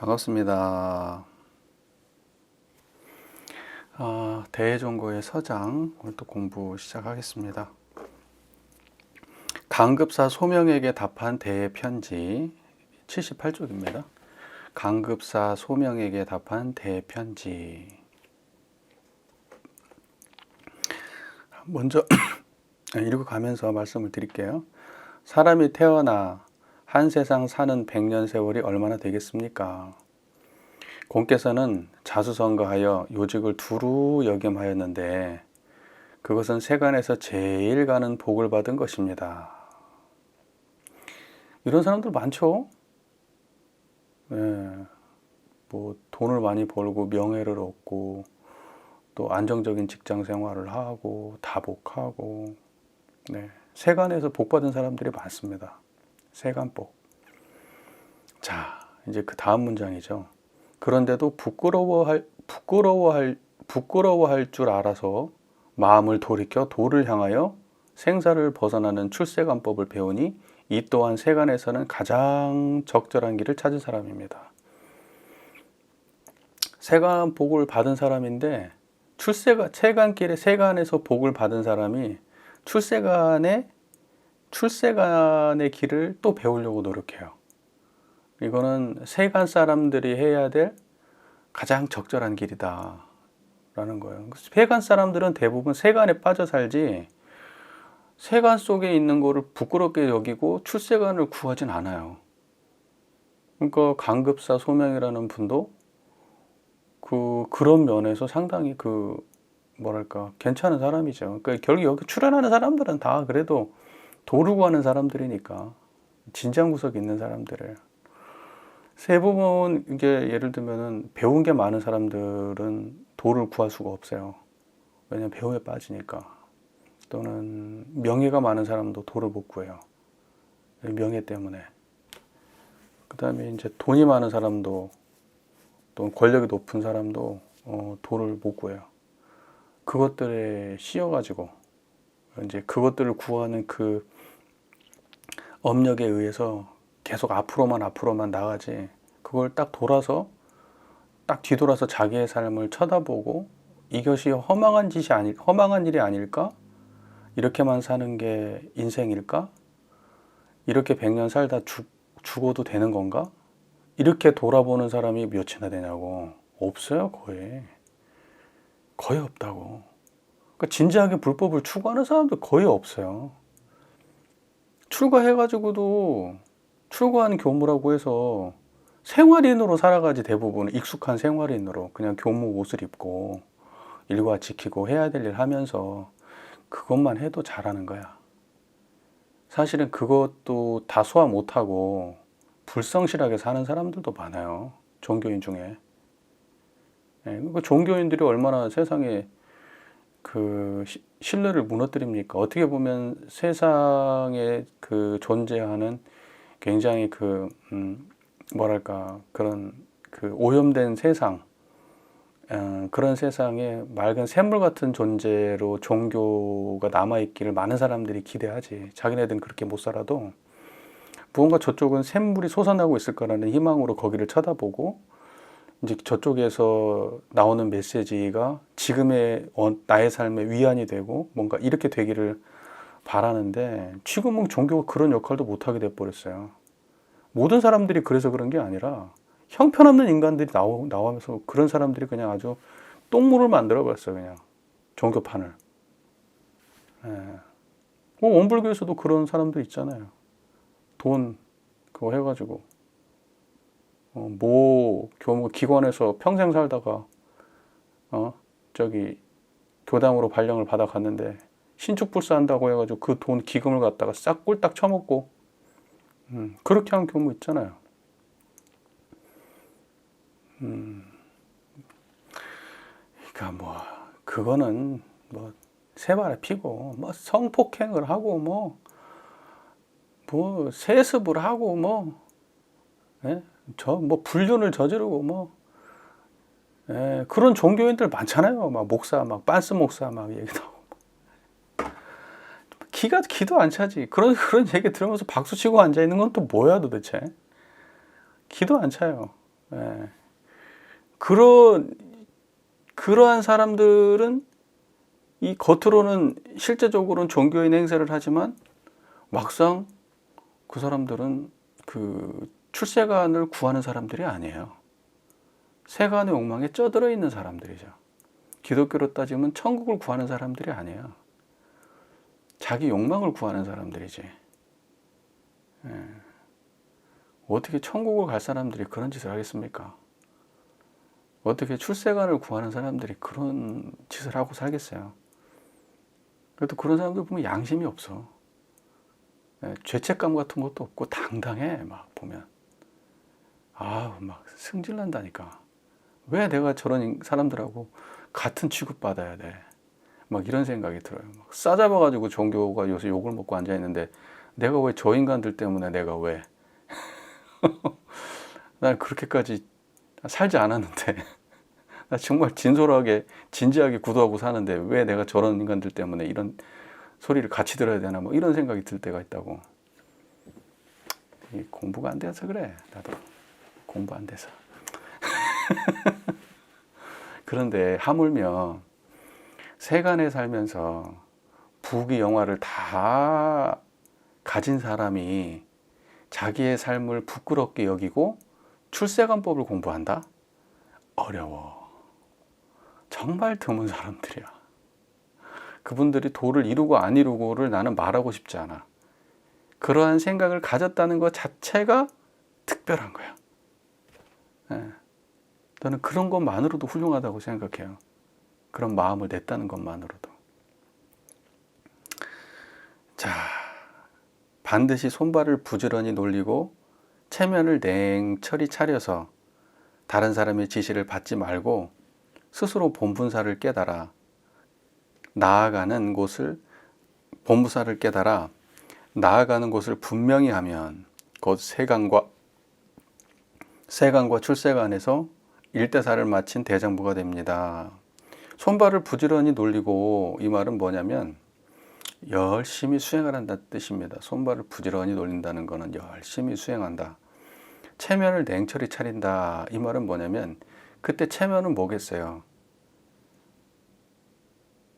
반갑습니다. 대종고의 서장 오늘 또 공부 시작하겠습니다. 강급사 소명에게 답한 대의 편지 78쪽입니다. 강급사 소명에게 답한 대의 편지. 먼저 읽어가면서 말씀을 드릴게요. 사람이 태어나 한 세상 사는 100년 세월이 얼마나 되겠습니까? 공께서는 자수성가하여 요직을 두루 역임하였는데 그것은 세간에서 제일 가는 복을 받은 것입니다. 이런 사람들 많죠? 뭐 돈을 많이 벌고 명예를 얻고 또 안정적인 직장 생활을 하고 다복하고 세간에서 복 받은 사람들이 많습니다. 세간복. 자, 이제 그 다음 문장이죠. 그런데도 부끄러워할 줄 알아서 마음을 돌이켜 도를 향하여 생사를 벗어나는 출세관법을 배우니 이 또한 세간에서는 가장 적절한 길을 찾은 사람입니다. 세간 복을 받은 사람인데 세간길에 세간에서 복을 받은 사람이 출세간의 길을 또 배우려고 노력해요. 이거는 세간 사람들이 해야 될 가장 적절한 길이다 라는 거예요. 세간 사람들은 대부분 세간에 빠져 살지 세간 속에 있는 거를 부끄럽게 여기고 출세간을 구하진 않아요. 그러니까 강급사 소명이라는 분도 그런 면에서 상당히 괜찮은 사람이죠. 그러니까 결국 여기 출연하는 사람들은 다 그래도 도를 구하는 사람들이니까 진장구석에 있는 사람들을 대부분 이게 예를 들면은 배운 게 많은 사람들은 도를 구할 수가 없어요. 왜냐면 배움에 빠지니까. 또는 명예가 많은 사람도 도를 못 구해요. 명예 때문에. 그 다음에 이제 돈이 많은 사람도 또 권력이 높은 사람도 도를 못 구해요. 그것들에 씌여가지고 이제 그것들을 구하는 그 업력에 의해서 계속 앞으로만 나가지 그걸 딱 뒤돌아서 자기의 삶을 쳐다보고 이것이 허망한 일이 아닐까? 이렇게만 사는 게 인생일까? 이렇게 100년 살다 죽어도 되는 건가? 이렇게 돌아보는 사람이 몇이나 되냐고. 없어요. 거의 없다고. 그러니까 진지하게 불법을 추구하는 사람도 거의 없어요. 출가해가지고도 출가한 교무라고 해서 생활인으로 살아가지. 대부분 익숙한 생활인으로 그냥 교무 옷을 입고 일과 지키고 해야 될 일 하면서 그것만 해도 잘하는 거야. 사실은 그것도 다 소화 못하고 불성실하게 사는 사람들도 많아요. 종교인 중에. 그러니까 종교인들이 얼마나 세상에 신뢰를 무너뜨립니까? 어떻게 보면 세상에 존재하는 굉장히 그런 오염된 세상, 그런 세상에 맑은 샘물 같은 존재로 종교가 남아있기를 많은 사람들이 기대하지. 자기네들은 그렇게 못 살아도 무언가 저쪽은 샘물이 솟아나고 있을 거라는 희망으로 거기를 쳐다보고 이제 저쪽에서 나오는 메시지가 지금의 나의 삶에 위안이 되고 뭔가 이렇게 되기를 바라는데 지금은 종교가 그런 역할도 못하게 돼버렸어요. 모든 사람들이 그래서 그런 게 아니라 형편없는 인간들이 나오면서 그런 사람들이 그냥 아주 똥물을 만들어버렸어요. 그냥 종교판을. 원불교에서도 그런 사람들 있잖아요. 돈 그거 해가지고 교무 기관에서 평생 살다가 교당으로 발령을 받아 갔는데 신축불사한다고 해가지고 그 돈 기금을 갖다가 싹 꼴딱 쳐먹고 그렇게 한 경우 있잖아요. 그러니까 그거는 세발에 피고 성폭행을 하고 세습을 하고 불륜을 저지르고 그런 종교인들 많잖아요. 목사 빤스 목사 얘기 나오고 기도 안 차지. 그런 얘기 들으면서 박수 치고 앉아 있는 건 또 뭐야 도대체? 기도 안 차요. 예. 그러한 사람들은 이 겉으로는 실제적으로는 종교인 행세를 하지만 막상 그 사람들은 그 출세관을 구하는 사람들이 아니에요. 세간의 욕망에 쩌들어 있는 사람들이죠. 기독교로 따지면 천국을 구하는 사람들이 아니에요. 자기 욕망을 구하는 사람들이지. 예. 어떻게 천국을 갈 사람들이 그런 짓을 하겠습니까? 어떻게 출세관을 구하는 사람들이 그런 짓을 하고 살겠어요? 그래도 그런 사람들 보면 양심이 없어. 예, 죄책감 같은 것도 없고 당당해. 막 보면 막 승질난다니까. 왜 내가 저런 사람들하고 같은 취급받아야 돼? 막 이런 생각이 들어요. 막 싸잡아가지고 종교가 요새 욕을 먹고 앉아있는데 내가 왜 저 인간들 때문에 내가 왜 난 그렇게까지 살지 않았는데 나 정말 진지하게 구도하고 사는데 왜 내가 저런 인간들 때문에 이런 소리를 같이 들어야 되나 뭐 이런 생각이 들 때가 있다고. 공부가 안 돼서 그래. 나도 공부 안 돼서. 그런데 하물며 세간에 살면서 부귀 영화를 다 가진 사람이 자기의 삶을 부끄럽게 여기고 출세관법을 공부한다? 어려워. 정말 드문 사람들이야. 그분들이 도를 이루고 안 이루고를 나는 말하고 싶지 않아. 그러한 생각을 가졌다는 것 자체가 특별한 거야. 저는 그런 것만으로도 훌륭하다고 생각해요. 그런 마음을 냈다는 것만으로도. 자, 반드시 손발을 부지런히 놀리고 체면을 냉철히 차려서 다른 사람의 지시를 받지 말고 스스로 본분사를 깨달아 나아가는 곳을 분명히 하면 곧 세간과 출세관에서 일대사를 마친 대장부가 됩니다. 손발을 부지런히 놀리고 이 말은 뭐냐면 열심히 수행을 한다는 뜻입니다. 손발을 부지런히 놀린다는 것은 열심히 수행한다. 체면을 냉철히 차린다. 이 말은 뭐냐면 그때 체면은 뭐겠어요?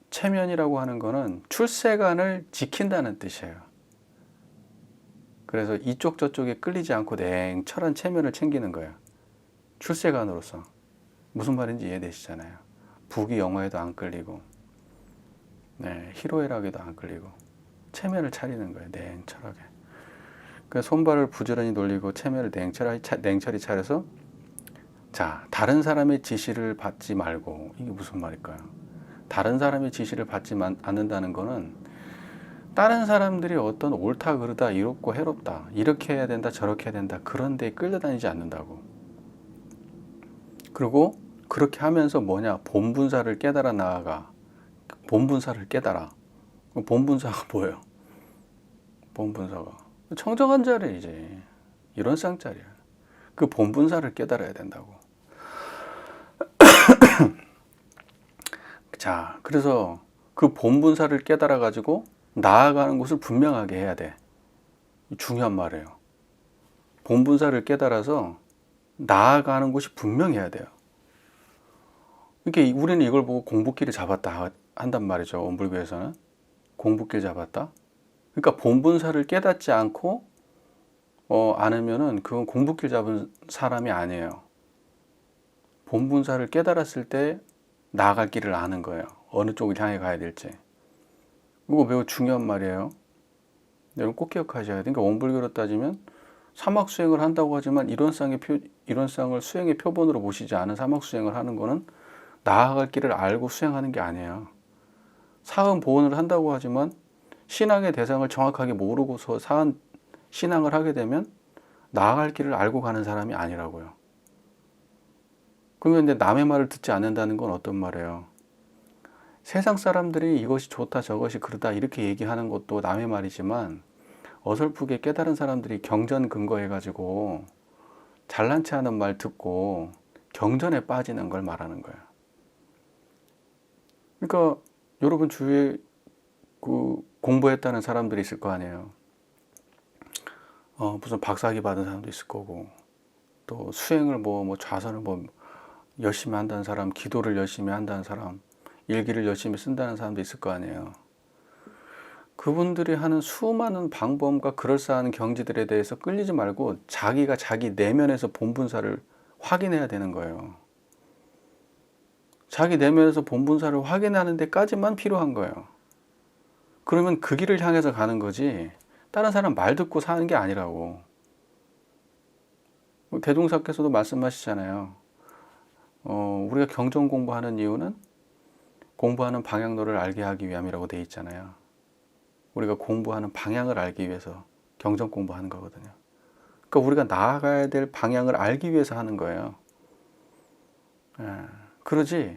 체면이라고 하는 것은 출세관을 지킨다는 뜻이에요. 그래서 이쪽 저쪽에 끌리지 않고 냉철한 체면을 챙기는 거예요. 출세관으로서. 무슨 말인지 이해되시잖아요. 부귀 영화에도 안 끌리고 희로애락에도 안 끌리고 체면을 차리는 거예요. 냉철하게. 그래서 손발을 부지런히 놀리고 체면을 냉철히 차려서 자, 다른 사람의 지시를 받지 말고 이게 무슨 말일까요? 다른 사람의 지시를 받지 않는다는 거는 다른 사람들이 어떤 옳다 그르다 이롭고 해롭다 이렇게 해야 된다 저렇게 해야 된다 그런 데에 끌려다니지 않는다고. 그리고 그렇게 하면서 본분사를 깨달아 나아가. 본분사를 깨달아. 본분사가 뭐예요? 본분사가 청정한 자리이지. 이런 쌍자리야. 그 본분사를 깨달아야 된다고. 자, 그래서 그 본분사를 깨달아 가지고 나아가는 곳을 분명하게 해야 돼. 중요한 말이에요. 본분사를 깨달아서 나아가는 곳이 분명해야 돼요. 그러니까 우리는 이걸 보고 공부길을 잡았다 한단 말이죠. 원불교에서는 공부길 잡았다. 그러니까 본분사를 깨닫지 않고 않으면은 그건 공부길 잡은 사람이 아니에요. 본분사를 깨달았을 때 나아갈 길을 아는 거예요. 어느 쪽을 향해 가야 될지. 이거 매우 중요한 말이에요. 여러분 꼭 기억하셔야 돼요. 그러니까 원불교로 따지면 사막 수행을 한다고 하지만 이론상을 수행의 표본으로 모시지 않은 사막 수행을 하는 거는 나아갈 길을 알고 수행하는 게 아니에요. 사은 보온을 한다고 하지만 신앙의 대상을 정확하게 모르고서 신앙을 하게 되면 나아갈 길을 알고 가는 사람이 아니라고요. 그러면 이제 남의 말을 듣지 않는다는 건 어떤 말이에요? 세상 사람들이 이것이 좋다 저것이 그러다 이렇게 얘기하는 것도 남의 말이지만 어설프게 깨달은 사람들이 경전 근거해가지고 잘난 체 하는 말 듣고 경전에 빠지는 걸 말하는 거예요. 그러니까 여러분 주위에 공부했다는 사람들이 있을 거 아니에요. 무슨 박사학위 받은 사람도 있을 거고 또 수행을 뭐 좌선을 뭐 열심히 한다는 사람, 기도를 열심히 한다는 사람, 일기를 열심히 쓴다는 사람도 있을 거 아니에요. 그분들이 하는 수많은 방법과 그럴싸한 경지들에 대해서 끌리지 말고 자기가 자기 내면에서 본분사를 확인해야 되는 거예요. 자기 내면에서 본분사를 확인하는 데까지만 필요한 거예요. 그러면 그 길을 향해서 가는 거지 다른 사람 말 듣고 사는 게 아니라고. 대종사께서도 말씀하시잖아요. 우리가 경전 공부하는 이유는 공부하는 방향로를 알게 하기 위함이라고 돼 있잖아요. 우리가 공부하는 방향을 알기 위해서 경전 공부하는 거거든요. 그러니까 우리가 나아가야 될 방향을 알기 위해서 하는 거예요. 그러지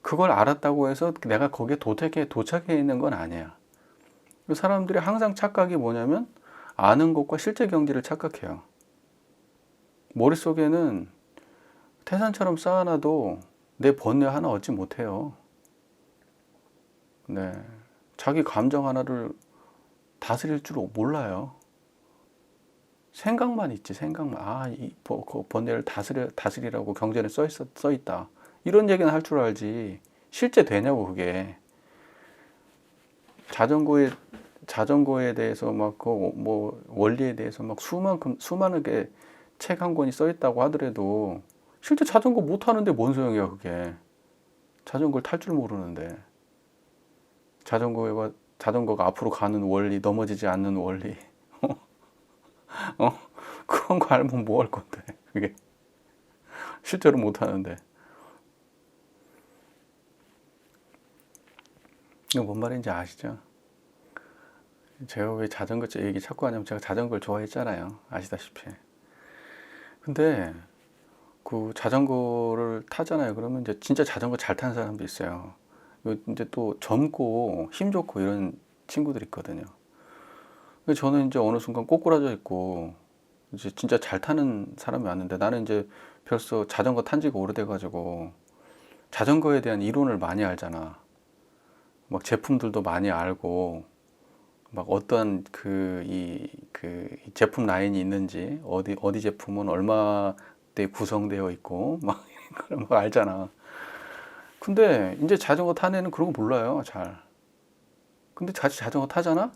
그걸 알았다고 해서 내가 거기에 도착해 있는 건 아니야. 사람들이 항상 착각이 뭐냐면 아는 것과 실제 경지를 착각해요. 머릿속에는 태산처럼 쌓아놔도 내 번뇌 하나 얻지 못해요. 네, 자기 감정 하나를 다스릴 줄 몰라요. 생각만 있지, 생각만. 이 번뇌를 다스리라고 경전에 써 있다. 이런 얘기는 할 줄 알지. 실제 되냐고, 그게. 자전거에 대해서 뭐 원리에 대해서 막 수많은 게 책 한 권이 써 있다고 하더라도 실제 자전거 못 타는데 뭔 소용이야, 그게. 자전거를 탈 줄 모르는데. 자전거가 앞으로 가는 원리, 넘어지지 않는 원리. 그런 거 알면 뭐 할 건데, 그게. 실제로 못 하는데. 이거 뭔 말인지 아시죠? 제가 왜 자전거 얘기 자꾸 하냐면 제가 자전거를 좋아했잖아요. 아시다시피. 근데 그 자전거를 타잖아요. 그러면 이제 진짜 자전거 잘 타는 사람도 있어요. 이제 또 젊고 힘 좋고 이런 친구들 있거든요. 저는 이제 어느 순간 꼬꾸라져 있고 이제 진짜 잘 타는 사람이 왔는데 나는 이제 벌써 자전거 탄 지가 오래돼가지고 자전거에 대한 이론을 많이 알잖아. 막 제품들도 많이 알고 막 어떤 이 제품 라인이 있는지 어디 제품은 얼마대 구성되어 있고 막 그런 거 알잖아. 근데 이제 자전거 타는 애는 그런 거 몰라요, 잘. 근데 같이 자전거 타잖아?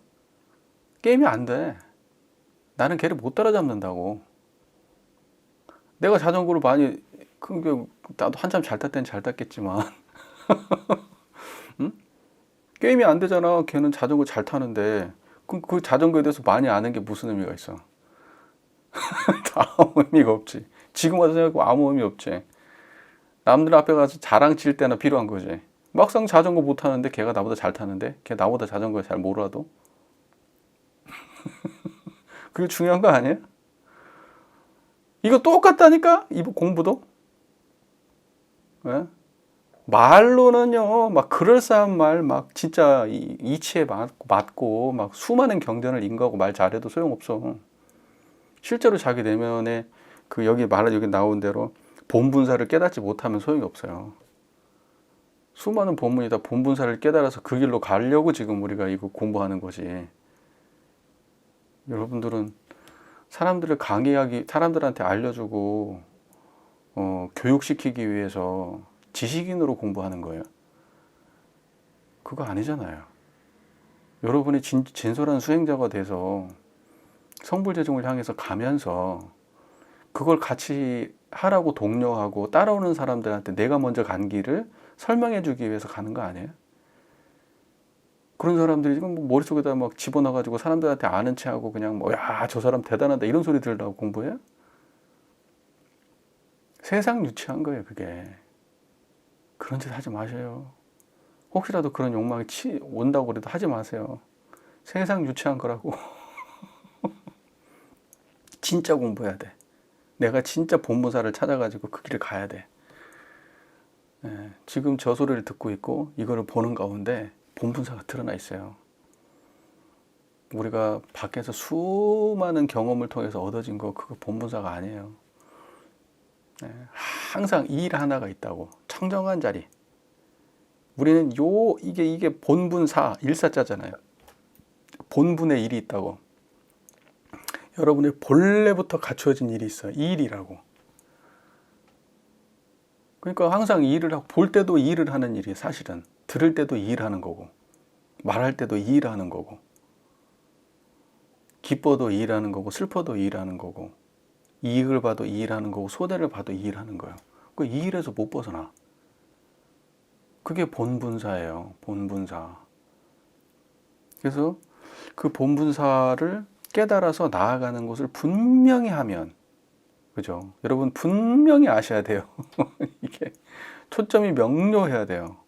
게임이 안 돼. 나는 걔를 못 따라잡는다고. 내가 자전거를 많이 나도 한참 잘 탈 땐 잘 탔겠지만 응? 게임이 안 되잖아. 걔는 자전거 잘 타는데 그 자전거에 대해서 많이 아는 게 무슨 의미가 있어? 아무 의미가 없지. 지금 와서 생각하면 아무 의미 없지. 남들 앞에 가서 자랑 칠 때나 필요한 거지. 막상 자전거 못 타는데 걔가 나보다 잘 타는데 걔 나보다 자전거 잘 몰라도 그게 중요한 거 아니야? 이거 똑같다니까? 이 공부도? 예? 말로는요, 막 그럴싸한 말, 막 진짜 이치에 맞고, 막 수많은 경전을 인거하고 말 잘해도 소용없어. 실제로 자기 내면에 여기 나온 대로 본분사를 깨닫지 못하면 소용이 없어요. 수많은 본문이 다 본분사를 깨달아서 그 길로 가려고 지금 우리가 이거 공부하는 거지. 여러분들은 사람들한테 알려주고, 교육시키기 위해서 지식인으로 공부하는 거예요. 그거 아니잖아요. 여러분이 진솔한 수행자가 돼서 성불재종을 향해서 가면서 그걸 같이 하라고 독려하고 따라오는 사람들한테 내가 먼저 간 길을 설명해 주기 위해서 가는 거 아니에요? 그런 사람들이 지금 머릿속에다 막 집어넣어가지고 사람들한테 아는 체하고 그냥 야, 저 사람 대단하다 이런 소리 들으려고 공부해요? 세상 유치한 거예요, 그게. 그런 짓 하지 마세요. 혹시라도 그런 욕망이 온다고 그래도 하지 마세요. 세상 유치한 거라고. 진짜 공부해야 돼. 내가 진짜 본무사를 찾아가지고 그 길을 가야 돼. 지금 저 소리를 듣고 있고 이거를 보는 가운데 본분사가 드러나 있어요. 우리가 밖에서 수많은 경험을 통해서 얻어진 거 그거 본분사가 아니에요. 항상 일 하나가 있다고. 청정한 자리. 우리는 이게 본분사, 일사자잖아요. 본분의 일이 있다고. 여러분의 본래부터 갖추어진 일이 있어요. 이 일이라고. 그러니까 항상 일을 하고, 볼 때도 일을 하는 일이 사실은, 들을 때도 일하는 거고, 말할 때도 일하는 거고, 기뻐도 일하는 거고, 슬퍼도 일하는 거고, 이익을 봐도 일하는 거고, 손해를 봐도 일하는 거예요. 그 이 일에서 못 벗어나. 그게 본분사예요. 본분사. 그래서 그 본분사를 깨달아서 나아가는 것을 분명히 하면, 그죠? 여러분 분명히 아셔야 돼요. 이게 초점이 명료해야 돼요.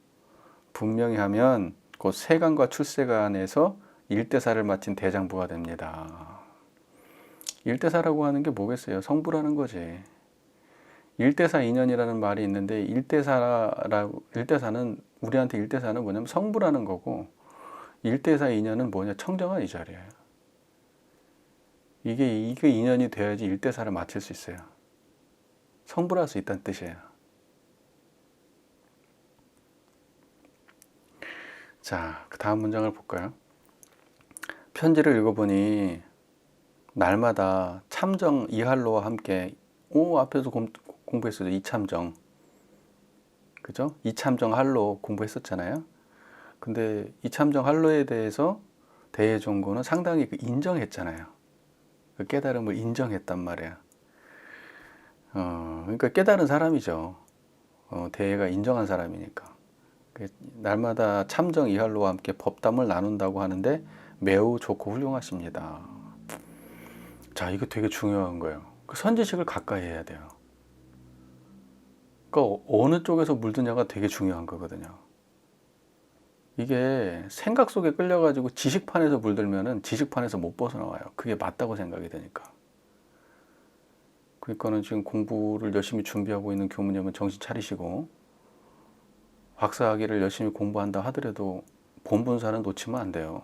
분명히 하면 곧 세간과 출세간에서 일대사를 마친 대장부가 됩니다. 일대사라고 하는 게 뭐겠어요? 성부라는 거지. 일대사 인연이라는 말이 있는데, 일대사는 우리한테 일대사는 뭐냐면 성부라는 거고, 일대사 인연은 뭐냐? 청정한 이 자리예요. 이게 인연이 돼야지 일대사를 마칠 수 있어요. 성불할 수 있다는 뜻이에요. 자, 그 다음 문장을 볼까요? 편지를 읽어보니 날마다 참정 이할로와 함께, 앞에서 공부했어요. 이참정. 그죠? 이참정 할로 공부했었잖아요. 근데 이참정 할로에 대해서 대해종고는 상당히 인정했잖아요. 그 깨달음을 인정했단 말이야. 그러니까 깨달은 사람이죠. 대해가 인정한 사람이니까. 날마다 참정 이할로와 함께 법담을 나눈다고 하는데 매우 좋고 훌륭하십니다. 자, 이거 되게 중요한 거예요. 그 선지식을 가까이 해야 돼요. 그러니까 어느 쪽에서 물드냐가 되게 중요한 거거든요. 이게 생각 속에 끌려가지고 지식판에서 물들면은 지식판에서 못 벗어나와요. 그게 맞다고 생각이 되니까. 그러니까는 지금 공부를 열심히 준비하고 있는 교무님은 정신 차리시고, 박사학위를 열심히 공부한다 하더라도 본분사는 놓치면 안 돼요.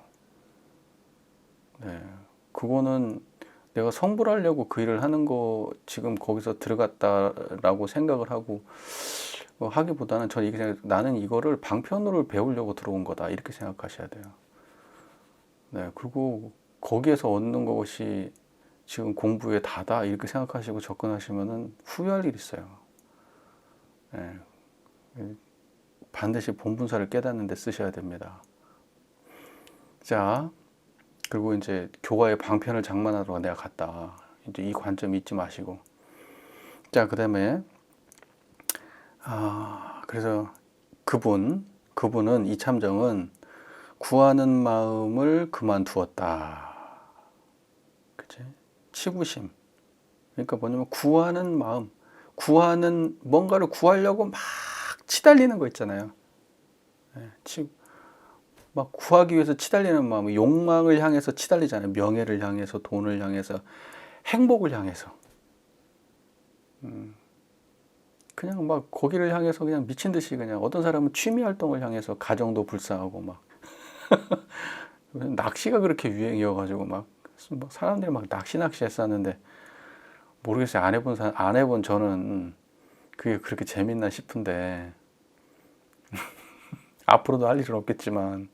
네, 그거는 내가 성불하려고 그 일을 하는 거 지금 거기서 들어갔다라고 생각을 하고 하기보다는 저는 이게 생각, 나는 이거를 방편으로 배우려고 들어온 거다 이렇게 생각하셔야 돼요. 네, 그리고 거기에서 얻는 것이 지금 공부에 다다 이렇게 생각하시고 접근하시면은 후회할 일이 있어요. 네, 반드시 본분사를 깨닫는 데 쓰셔야 됩니다. 자, 그리고 이제 교과의 방편을 장만하러 내가 갔다. 이제 이 관점 잊지 마시고. 자, 그 다음에 그래서 그분은 이참정은 구하는 마음을 그만두었다. 그치? 치구심. 그러니까 뭐냐면 구하는 마음, 뭔가를 구하려고 막 치달리는 거 있잖아요. 막 구하기 위해서 치달리는 마음, 욕망을 향해서 치달리잖아요. 명예를 향해서, 돈을 향해서, 행복을 향해서. 그냥 막 거기를 향해서 그냥 미친 듯이 그냥, 어떤 사람은 취미 활동을 향해서 가정도 불사하고 막 낚시가 그렇게 유행이어가지고 막 사람들이 막 낚시 했었는데, 모르겠어요. 안 해본 저는 그게 그렇게 재밌나 싶은데 앞으로도 할 일은 없겠지만,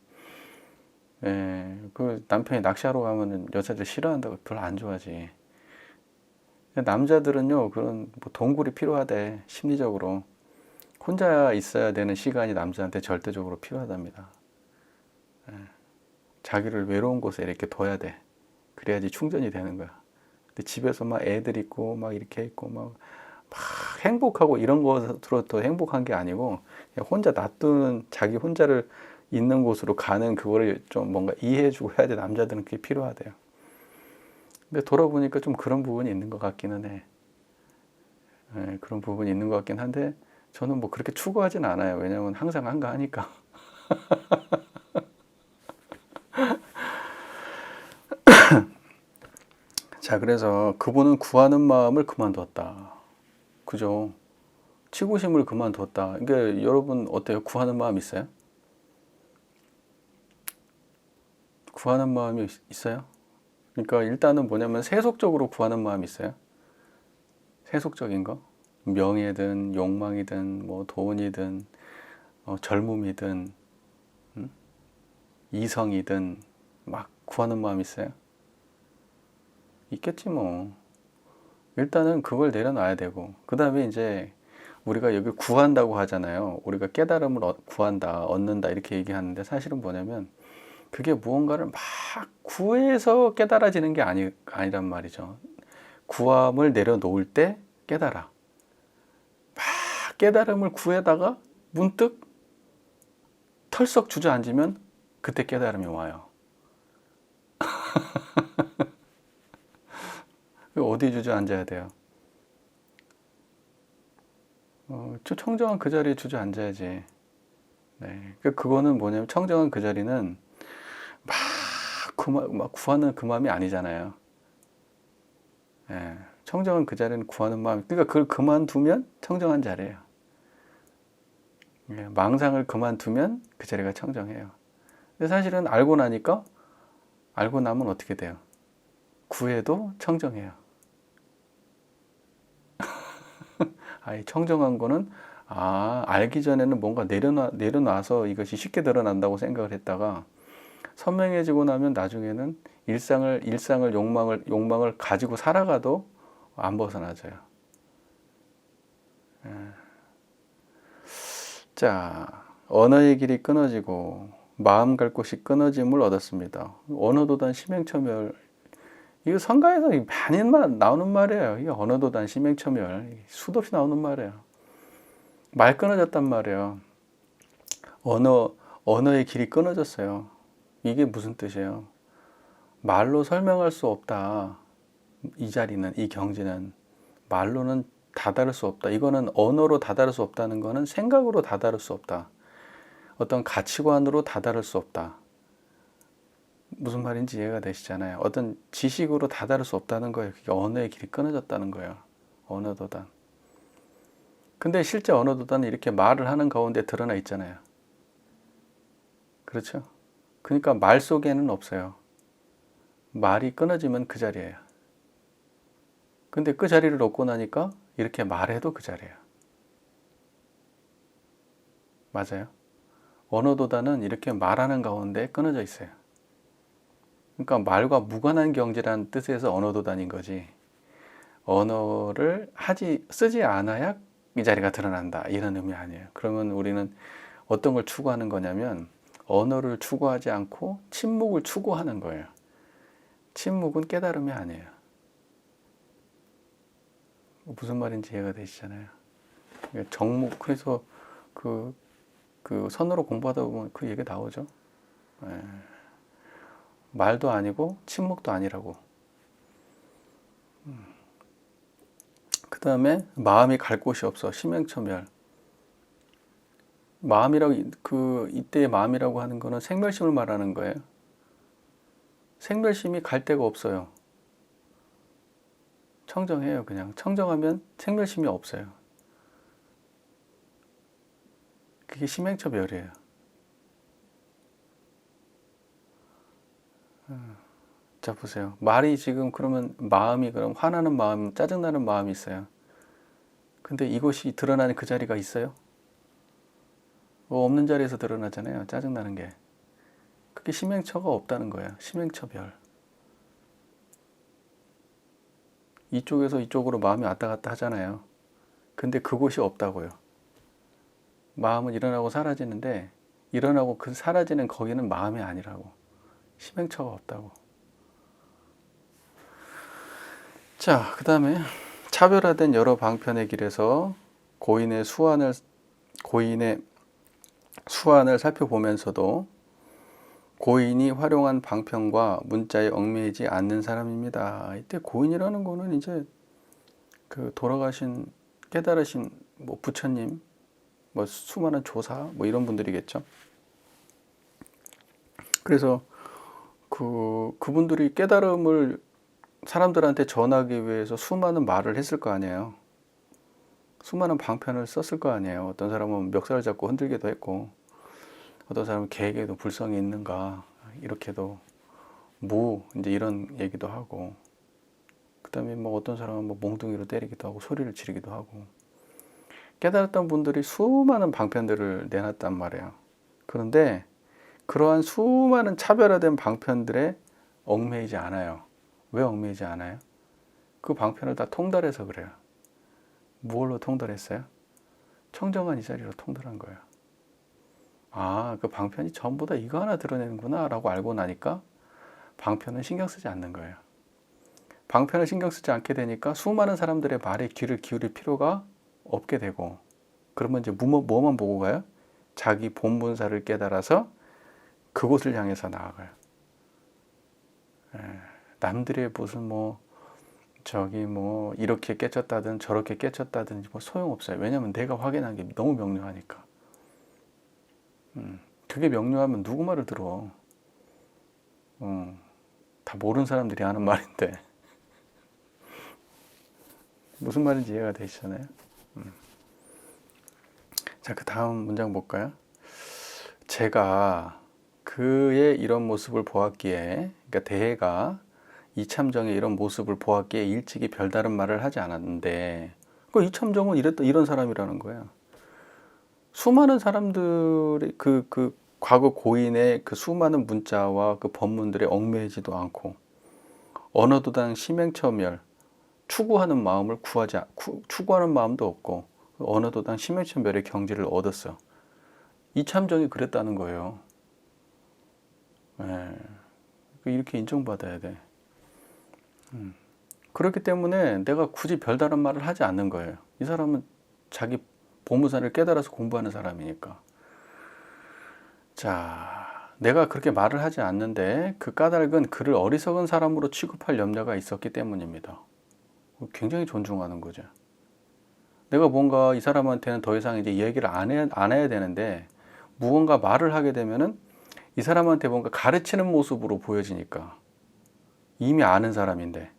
그 남편이 낚시하러 가면은 여자들 싫어한다고 별로 안 좋아하지. 남자들은요, 그런 뭐 동굴이 필요하대. 심리적으로 혼자 있어야 되는 시간이 남자한테 절대적으로 필요하답니다. 자기를 외로운 곳에 이렇게 둬야 돼. 그래야지 충전이 되는 거야. 근데 집에서 막 애들 있고 막 이렇게 있고 막 행복하고 이런 것으로 더 행복한 게 아니고, 그냥 혼자 놔두는, 자기 혼자를 있는 곳으로 가는 그거를 좀 뭔가 이해해주고 해야 돼. 남자들은 그게 필요하대요. 근데 돌아보니까 좀 그런 부분이 있는 것 같기는 해. 그런 부분이 있는 것 같긴 한데, 저는 뭐 그렇게 추구하진 않아요. 왜냐면 항상 한가하니까. 자, 그래서 그분은 구하는 마음을 그만두었다. 그죠? 치고심을 그만두었다. 그러니까 여러분 어때요? 구하는 마음 있어요? 구하는 마음이 있어요? 그러니까 일단은 뭐냐면 세속적으로 구하는 마음이 있어요. 세속적인 거. 명예든 욕망이든 뭐 돈이든 젊음이든 이성이든 막 구하는 마음이 있어요? 있겠지 뭐. 일단은 그걸 내려놔야 되고, 그 다음에 이제 우리가 여기 구한다고 하잖아요. 우리가 깨달음을 구한다, 얻는다 이렇게 얘기하는데 사실은 뭐냐면 그게 무언가를 막 구해서 깨달아지는 게 아니란 말이죠. 구함을 내려놓을 때 깨달아. 막 깨달음을 구해다가 문득 털썩 주저앉으면 그때 깨달음이 와요. 어디 주저앉아야 돼요? 청정한 그 자리에 주저앉아야지. 네. 그거는 뭐냐면 청정한 그 자리는 막 구하는 그 마음이 아니잖아요. 예. 청정한 그 자리는 구하는 마음. 그러니까 그걸 그만두면 청정한 자리예요. 예. 망상을 그만두면 그 자리가 청정해요. 근데 사실은 알고 나면 어떻게 돼요? 구해도 청정해요. 아니, 청정한 거는 알기 전에는 뭔가 내려놔서 이것이 쉽게 드러난다고 생각을 했다가 선명해지고 나면 나중에는 일상을 욕망을 가지고 살아가도 안 벗어나져요. 예. 자, 언어의 길이 끊어지고 마음 갈 곳이 끊어짐을 얻었습니다. 언어도단 심행처멸. 이거 성가에서 많이 나오는 말이에요. 이게 언어도단 심행처멸. 수도 없이 나오는 말이에요. 말 끊어졌단 말이에요. 언어의 길이 끊어졌어요. 이게 무슨 뜻이에요? 말로 설명할 수 없다. 이 자리는, 이 경지는 말로는 다다를 수 없다. 이거는 언어로 다다를 수 없다는 거는 생각으로 다다를 수 없다. 어떤 가치관으로 다다를 수 없다. 무슨 말인지 이해가 되시잖아요. 어떤 지식으로 다다를 수 없다는 거예요. 그게 언어의 길이 끊어졌다는 거예요. 언어도단. 근데 실제 언어도단은 이렇게 말을 하는 가운데 드러나 있잖아요. 그렇죠? 그러니까 말 속에는 없어요. 말이 끊어지면 그 자리예요. 근데 그 자리를 얻고 나니까 이렇게 말해도 그 자리예요. 맞아요? 언어도단은 이렇게 말하는 가운데 끊어져 있어요. 그러니까 말과 무관한 경지라는 뜻에서 언어도단인 거지. 언어를 쓰지 않아야 이 자리가 드러난다. 이런 의미 아니에요. 그러면 우리는 어떤 걸 추구하는 거냐면 언어를 추구하지 않고 침묵을 추구하는 거예요. 침묵은 깨달음이 아니에요. 무슨 말인지 이해가 되시잖아요. 정묵, 그래서 그 선으로 공부하다 보면 그 얘기 나오죠. 예. 말도 아니고 침묵도 아니라고. 그 다음에 마음이 갈 곳이 없어. 심행처멸. 이때의 마음이라고 하는 거는 생멸심을 말하는 거예요. 생멸심이 갈 데가 없어요. 청정해요, 그냥. 청정하면 생멸심이 없어요. 그게 심행처멸이에요. 자, 보세요. 말이 지금 그러면 그럼 화나는 마음, 짜증나는 마음이 있어요. 근데 이것이 드러나는 그 자리가 있어요? 없는 자리에서 드러나잖아요. 짜증나는 게. 그게 심행처가 없다는 거예요. 심행처별. 이쪽에서 이쪽으로 마음이 왔다 갔다 하잖아요. 근데 그곳이 없다고요. 마음은 일어나고 사라지는데 일어나고 그 사라지는 거기는 마음이 아니라고. 심행처가 없다고. 자, 그 다음에 차별화된 여러 방편의 길에서 고인의 수완을 살펴보면서도 고인이 활용한 방편과 문자에 얽매이지 않는 사람입니다. 이때 고인이라는 거는 이제 그 돌아가신 깨달으신 부처님, 수많은 조사 이런 분들이겠죠. 그래서 그분들이 깨달음을 사람들한테 전하기 위해서 수많은 말을 했을 거 아니에요. 수많은 방편을 썼을 거 아니에요. 어떤 사람은 멱살을 잡고 흔들기도 했고, 어떤 사람은 개에게도 불성이 있는가, 이렇게도 이제 이런 얘기도 하고, 그 다음에 어떤 사람은 몽둥이로 때리기도 하고, 소리를 지르기도 하고, 깨달았던 분들이 수많은 방편들을 내놨단 말이에요. 그런데 그러한 수많은 차별화된 방편들에 얽매이지 않아요. 왜 얽매이지 않아요? 그 방편을 다 통달해서 그래요. 무엇로 통달했어요? 청정한 이 자리로 통달한 거예요. 아, 그 방편이 전부 다 이거 하나 드러내는구나 라고 알고 나니까 방편은 신경 쓰지 않는 거예요. 방편을 신경 쓰지 않게 되니까 수많은 사람들의 말에 귀를 기울일 필요가 없게 되고, 그러면 이제 뭐만 보고 가요? 자기 본분사를 깨달아서 그곳을 향해서 나아가요. 남들의 무슨 이렇게 깨쳤다든 저렇게 깨쳤다든 소용없어요. 왜냐면 내가 확인한 게 너무 명료하니까. 그게 명료하면 누구 말을 들어. 다 모르는 사람들이 하는 말인데. 무슨 말인지 이해가 되시잖아요. 자, 그 다음 문장 볼까요? 제가 그의 이런 모습을 보았기에, 그러니까 대해가 이참정의 이런 모습을 보았기에 일찍이 별다른 말을 하지 않았는데, 그 이참정은 이런 사람이라는 거예요. 수많은 사람들이 그 과거 고인의 그 수많은 문자와 그 법문들에 얽매이지도 않고, 언어도당 심행처멸, 추구하는 마음도 없고, 언어도당 심행처멸의 경지를 얻었어. 이참정이 그랬다는 거예요. 이렇게 인정받아야 돼. 그렇기 때문에 내가 굳이 별다른 말을 하지 않는 거예요. 이 사람은 자기 보무사를 깨달아서 공부하는 사람이니까. 자, 내가 그렇게 말을 하지 않는데 그 까닭은 그를 어리석은 사람으로 취급할 염려가 있었기 때문입니다. 굉장히 존중하는 거죠. 내가 뭔가 이 사람한테는 더 이상 이제 얘기를 안 해야 되는데, 무언가 말을 하게 되면은 이 사람한테 뭔가 가르치는 모습으로 보여지니까, 이미 아는 사람인데,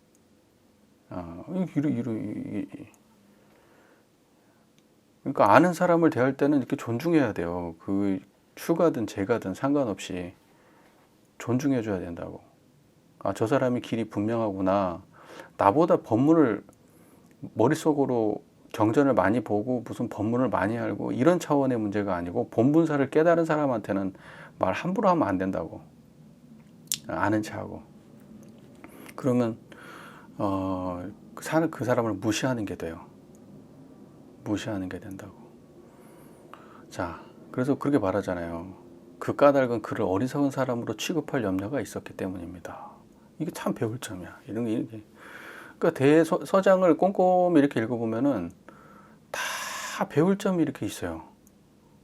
그러니까 아는 사람을 대할 때는 이렇게 존중해야 돼요. 그 추가든 재가든 상관없이 존중해줘야 된다고. 아, 저 사람이 길이 분명하구나. 나보다 법문을 머릿속으로 경전을 많이 보고 무슨 법문을 많이 알고 이런 차원의 문제가 아니고, 본분사를 깨달은 사람한테는 말 함부로 하면 안 된다고. 아는 체하고. 그러면 그 사람을 무시하는 게 돼요. 무시하는 게 된다고. 자, 그래서 그렇게 말하잖아요. 그 까닭은 그를 어리석은 사람으로 취급할 염려가 있었기 때문입니다. 이게 참 배울 점이야. 이런 게. 그러니까 대서장을 꼼꼼히 이렇게 읽어보면은 다 배울 점이 이렇게 있어요.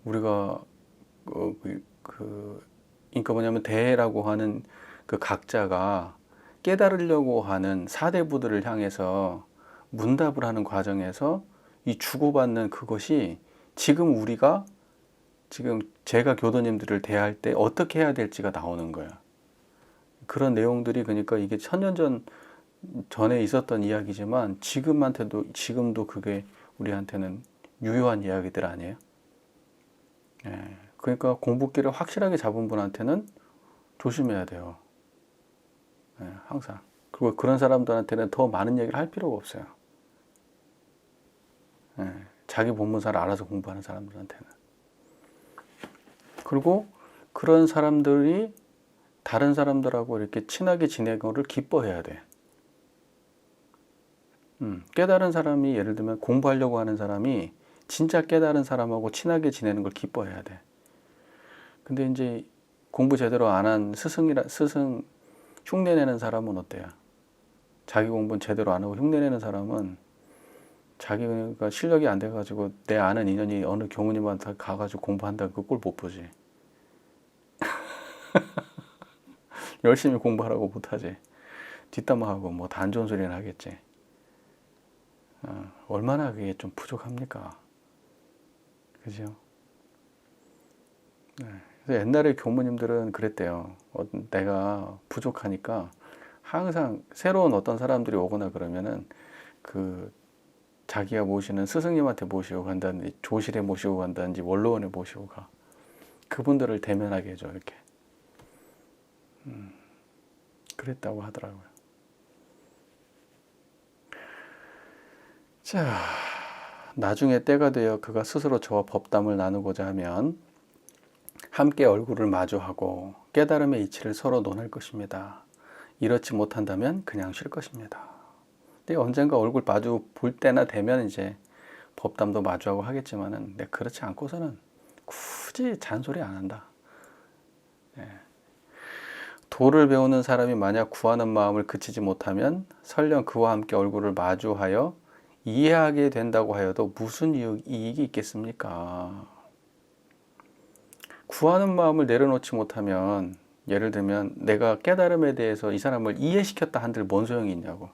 우리가 그러니까 뭐냐면 대라고 하는 그 각자가 깨달으려고 하는 사대부들을 향해서 문답을 하는 과정에서 이 주고받는 그것이 지금 제가 교도님들을 대할 때 어떻게 해야 될지가 나오는 거야. 그런 내용들이, 그러니까 이게 천년 전에 있었던 이야기지만 지금도 그게 우리한테는 유효한 이야기들 아니에요? 그러니까 공부기를 확실하게 잡은 분한테는 조심해야 돼요. 항상. 그리고 그런 사람들한테는 더 많은 얘기를 할 필요가 없어요. 자기 본문사를 알아서 공부하는 사람들한테는. 그리고 그런 사람들이 다른 사람들하고 이렇게 친하게 지내는 거를 기뻐해야 돼. 깨달은 사람이, 예를 들면 공부하려고 하는 사람이 진짜 깨달은 사람하고 친하게 지내는 걸 기뻐해야 돼. 근데 이제 공부 제대로 안 한 스승 흉내내는 사람은 어때요? 자기 공부는 제대로 안 하고 흉내내는 사람은 자기가 실력이 안 돼가지고 내 아는 인연이 어느 교무님한테 가가지고 공부한다, 그 꼴 못 보지. 열심히 공부하라고 못하지. 뒷담화하고 뭐 다 안 좋은 소리는 하겠지. 얼마나 그게 좀 부족합니까? 그죠? 그래서 옛날에 교무님들은 그랬대요. 내가 부족하니까 항상 새로운 어떤 사람들이 오거나 그러면은 자기가 모시는 스승님한테 모시고 간다든지, 조실에 모시고 간다든지, 원로원에 모시고 가. 그분들을 대면하게 해줘, 이렇게. 그랬다고 하더라고요. 자, 나중에 때가 되어 그가 스스로 저와 법담을 나누고자 하면 함께 얼굴을 마주하고 깨달음의 이치를 서로 논할 것입니다. 이렇지 못한다면 그냥 쉴 것입니다. 근데 언젠가 얼굴 마주 볼 때나 되면 이제 법담도 마주하고 하겠지만은 내가 그렇지 않고서는 굳이 잔소리 안 한다. 예. 도를 배우는 사람이 만약 구하는 마음을 그치지 못하면 설령 그와 함께 얼굴을 마주하여 이해하게 된다고 하여도 무슨 이익이 있겠습니까? 구하는 마음을 내려놓지 못하면, 예를 들면 내가 깨달음에 대해서 이 사람을 이해시켰다 한들 뭔 소용이 있냐고.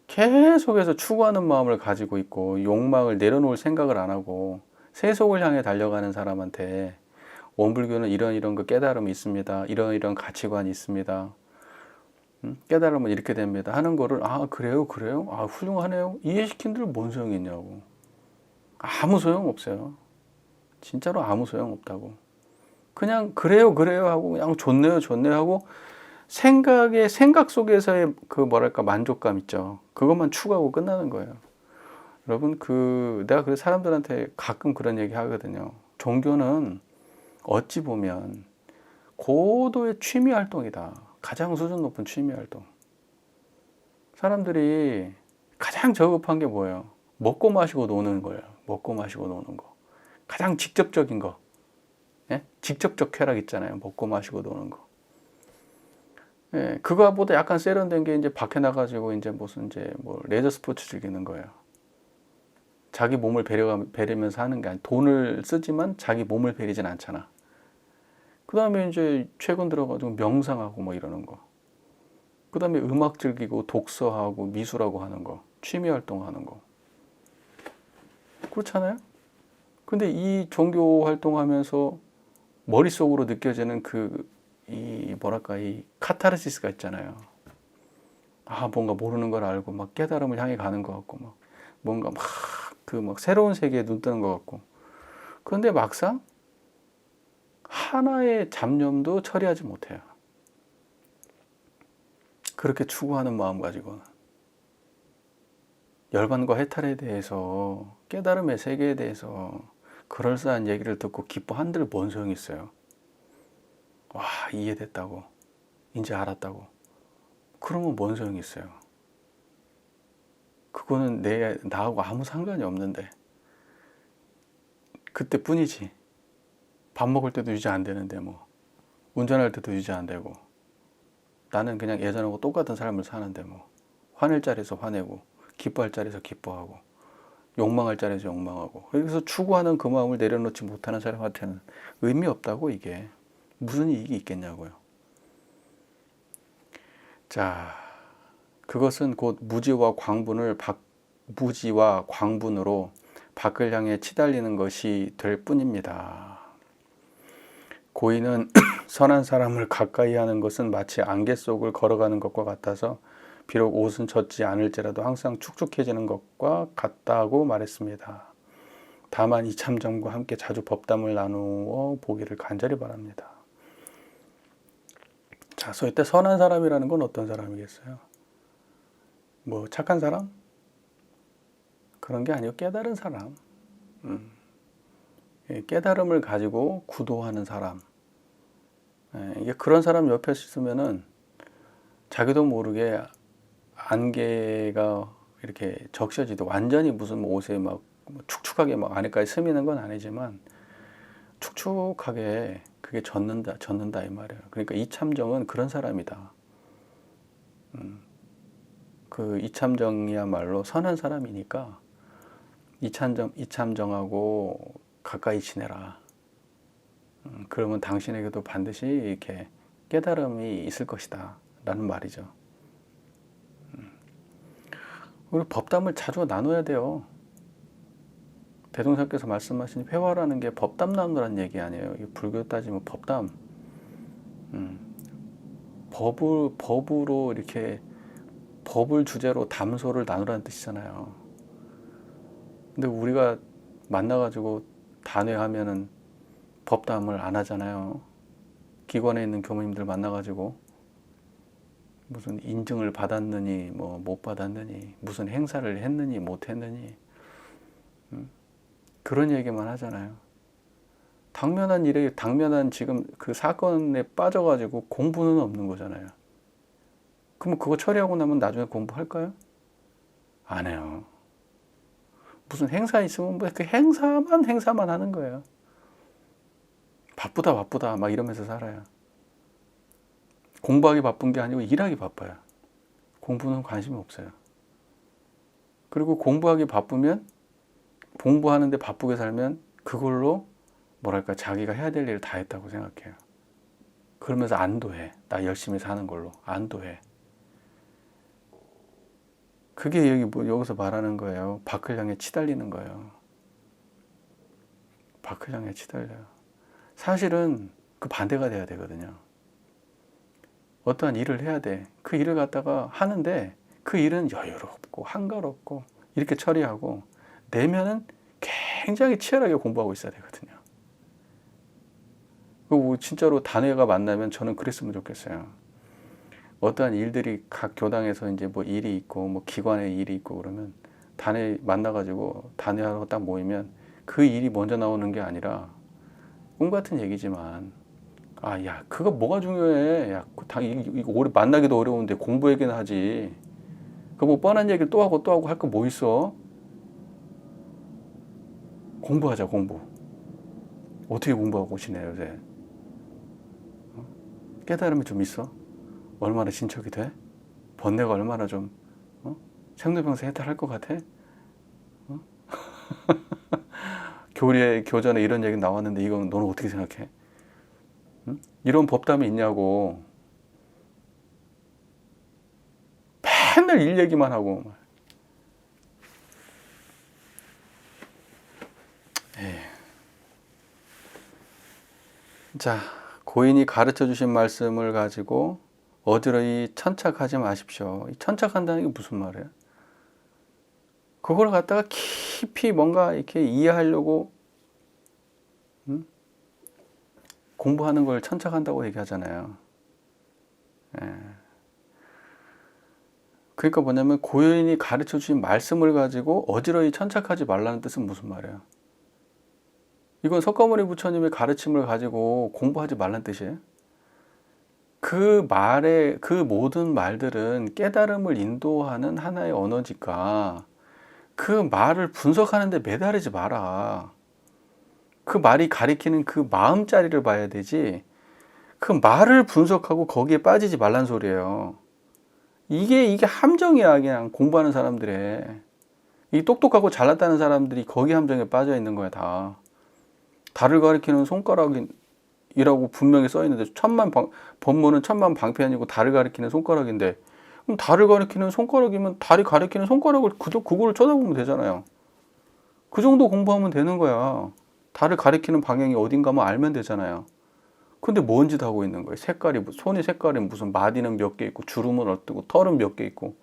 계속해서 추구하는 마음을 가지고 있고 욕망을 내려놓을 생각을 안 하고 세속을 향해 달려가는 사람한테 원불교는 이런 그 깨달음이 있습니다. 이런 가치관이 있습니다. 깨달으면 이렇게 됩니다. 하는 거를 그래요? 아 훌륭하네요. 이해시킨들 뭔 소용이 있냐고. 아무 소용 없어요. 진짜로 아무 소용 없다고. 그냥 그래요 하고 그냥 좋네요 하고 생각 속에서의 그 뭐랄까 만족감 있죠. 그것만 추구하고 끝나는 거예요. 여러분 내가 그래서 사람들한테 가끔 그런 얘기 하거든요. 종교는 어찌 보면 고도의 취미 활동이다. 가장 수준 높은 취미 활동. 사람들이 가장 저급한 게 뭐예요? 먹고 마시고 노는 거예요. 먹고 마시고 노는 거. 가장 직접적인 거. 예? 직접적 쾌락 있잖아요. 먹고 마시고 노는 거. 예, 그거보다 약간 세련된 게 이제 밖에 나가지고 이제 뭐 레저 스포츠 즐기는 거예요. 자기 몸을 베리면서 하는 게 아니라 돈을 쓰지만 자기 몸을 베리진 않잖아. 그 다음에 이제 최근 들어가지고 명상하고 뭐 이러는 거. 그 다음에 음악 즐기고 독서하고 미술하고 하는 거. 취미 활동하는 거. 그렇잖아요? 근데 이 종교 활동하면서 머릿속으로 느껴지는 이 카타르시스가 있잖아요. 뭔가 모르는 걸 알고 막 깨달음을 향해 가는 것 같고 뭔가 막 새로운 세계에 눈 뜨는 것 같고. 그런데 막상 하나의 잡념도 처리하지 못해요. 그렇게 추구하는 마음 가지고는. 열반과 해탈에 대해서, 깨달음의 세계에 대해서 그럴싸한 얘기를 듣고 기뻐한들 뭔 소용이 있어요. 와, 이해됐다고, 이제 알았다고. 그러면 뭔 소용이 있어요. 그거는 나하고 아무 상관이 없는데. 그때뿐이지. 밥 먹을 때도 유지 안 되는데 운전할 때도 유지 안 되고. 나는 그냥 예전하고 똑같은 삶을 사는데 화낼 자리에서 화내고 기뻐할 자리에서 기뻐하고 욕망할 자리에서 욕망하고. 그래서 추구하는 그 마음을 내려놓지 못하는 사람한테는 의미 없다고. 이게 무슨 이익이 있겠냐고요. 자, 그것은 곧 무지와 광분으로 밖을 향해 치달리는 것이 될 뿐입니다. 고인은 선한 사람을 가까이 하는 것은 마치 안개 속을 걸어가는 것과 같아서 비록 옷은 젖지 않을지라도 항상 축축해지는 것과 같다고 말했습니다. 다만 이참정과 함께 자주 법담을 나누어 보기를 간절히 바랍니다. 자, 소위 때 선한 사람이라는 건 어떤 사람이겠어요? 착한 사람? 그런 게 아니고 깨달은 사람. 깨달음을 가지고 구도하는 사람. 이게 그런 사람 옆에 있으면은 자기도 모르게 안개가 이렇게 적셔지도, 완전히 무슨 옷에 축축하게 안에까지 스미는 건 아니지만 축축하게 그게 젖는다 이 말이에요. 그러니까 이참정은 그런 사람이다. 그 이참정이야말로 선한 사람이니까 이참정하고 가까이 지내라. 그러면 당신에게도 반드시 이렇게 깨달음이 있을 것이다 라는 말이죠. 우리 법담을 자주 나눠야 돼요. 대종사께서 말씀하신 회화라는 게 법담 나누라는 얘기 아니에요. 불교 따지면 법담. 법으로 이렇게 법을 주제로 담소를 나누라는 뜻이잖아요. 근데 우리가 만나가지고 단회하면은 법담을 안 하잖아요. 기관에 있는 교무님들 만나가지고 무슨 인증을 받았느니 못 받았느니, 무슨 행사를 했느니 못 했느니, 그런 얘기만 하잖아요. 당면한 지금 그 사건에 빠져가지고 공부는 없는 거잖아요. 그럼 그거 처리하고 나면 나중에 공부할까요? 안 해요. 무슨 행사 있으면 뭐 그 행사만 하는 거예요. 바쁘다 막 이러면서 살아요. 공부하기 바쁜 게 아니고 일하기 바빠요. 공부는 관심이 없어요. 그리고 공부하기 바쁘면, 공부하는데 바쁘게 살면 그걸로 뭐랄까 자기가 해야 될 일을 다 했다고 생각해요. 그러면서 안도해. 나 열심히 사는 걸로 안도해. 그게 여기서 말하는 거예요. 밖을 향해 치달리는 거예요. 밖을 향해 치달려요. 사실은 그 반대가 돼야 되거든요. 어떠한 일을 해야 돼. 그 일을 갖다가 하는데 그 일은 여유롭고 한가롭고 이렇게 처리하고, 내면은 굉장히 치열하게 공부하고 있어야 되거든요. 그리고 진짜로 단회가 만나면 저는 그랬으면 좋겠어요. 어떠한 일들이 각 교당에서 이제 뭐 일이 있고 뭐 기관에 일이 있고 그러면 단회 만나가지고 단회하러 딱 모이면 그 일이 먼저 나오는 게 아니라, 꿈 같은 얘기지만, 아, 야, 그거 뭐가 중요해? 야, 이거 오래 만나기도 어려운데 공부 얘기는 하지. 그 뭐 뻔한 얘기를 또 하고 할 거 뭐 있어? 공부하자, 공부. 어떻게 공부하고 지내요, 요새? 깨달음이 좀 있어? 얼마나 진척이 돼? 번뇌가 얼마나 좀 생로병사 해탈할 것 같아? 교전에 이런 얘기 나왔는데 이건 너는 어떻게 생각해? 응? 이런 법담이 있냐고. 맨날 일 얘기만 하고. 자, 고인이 가르쳐 주신 말씀을 가지고 어지러이 천착하지 마십시오. 천착한다는 게 무슨 말이에요? 그걸 갖다가 깊이 뭔가 이렇게 이해하려고 공부하는 걸 천착한다고 얘기하잖아요. 예. 그러니까 뭐냐면, 고인이 가르쳐 주신 말씀을 가지고 어지러이 천착하지 말라는 뜻은 무슨 말이에요? 이건 석가모니 부처님의 가르침을 가지고 공부하지 말라는 뜻이에요. 그 모든 말들은 깨달음을 인도하는 하나의 언어니까 그 말을 분석하는데 매달리지 마라. 그 말이 가리키는 그 마음자리를 봐야 되지, 그 말을 분석하고 거기에 빠지지 말란 소리예요. 이게 함정이야. 그냥 공부하는 사람들의, 이 똑똑하고 잘났다는 사람들이 거기 함정에 빠져 있는 거야. 다 달을 가리키는 손가락이라고 분명히 써 있는데, 법문은 천만방패 아니고 달을 가리키는 손가락인데, 그럼 달을 가리키는 손가락이면 달이 가리키는 손가락을 그거를 쳐다보면 되잖아요. 그 정도 공부하면 되는 거야. 달을 가리키는 방향이 어딘가만 알면 되잖아요. 근데 뭔 짓 하고 있는 거예요? 손이 색깔이 무슨 마디는 몇 개 있고, 주름은 어떻고, 털은 몇 개 있고,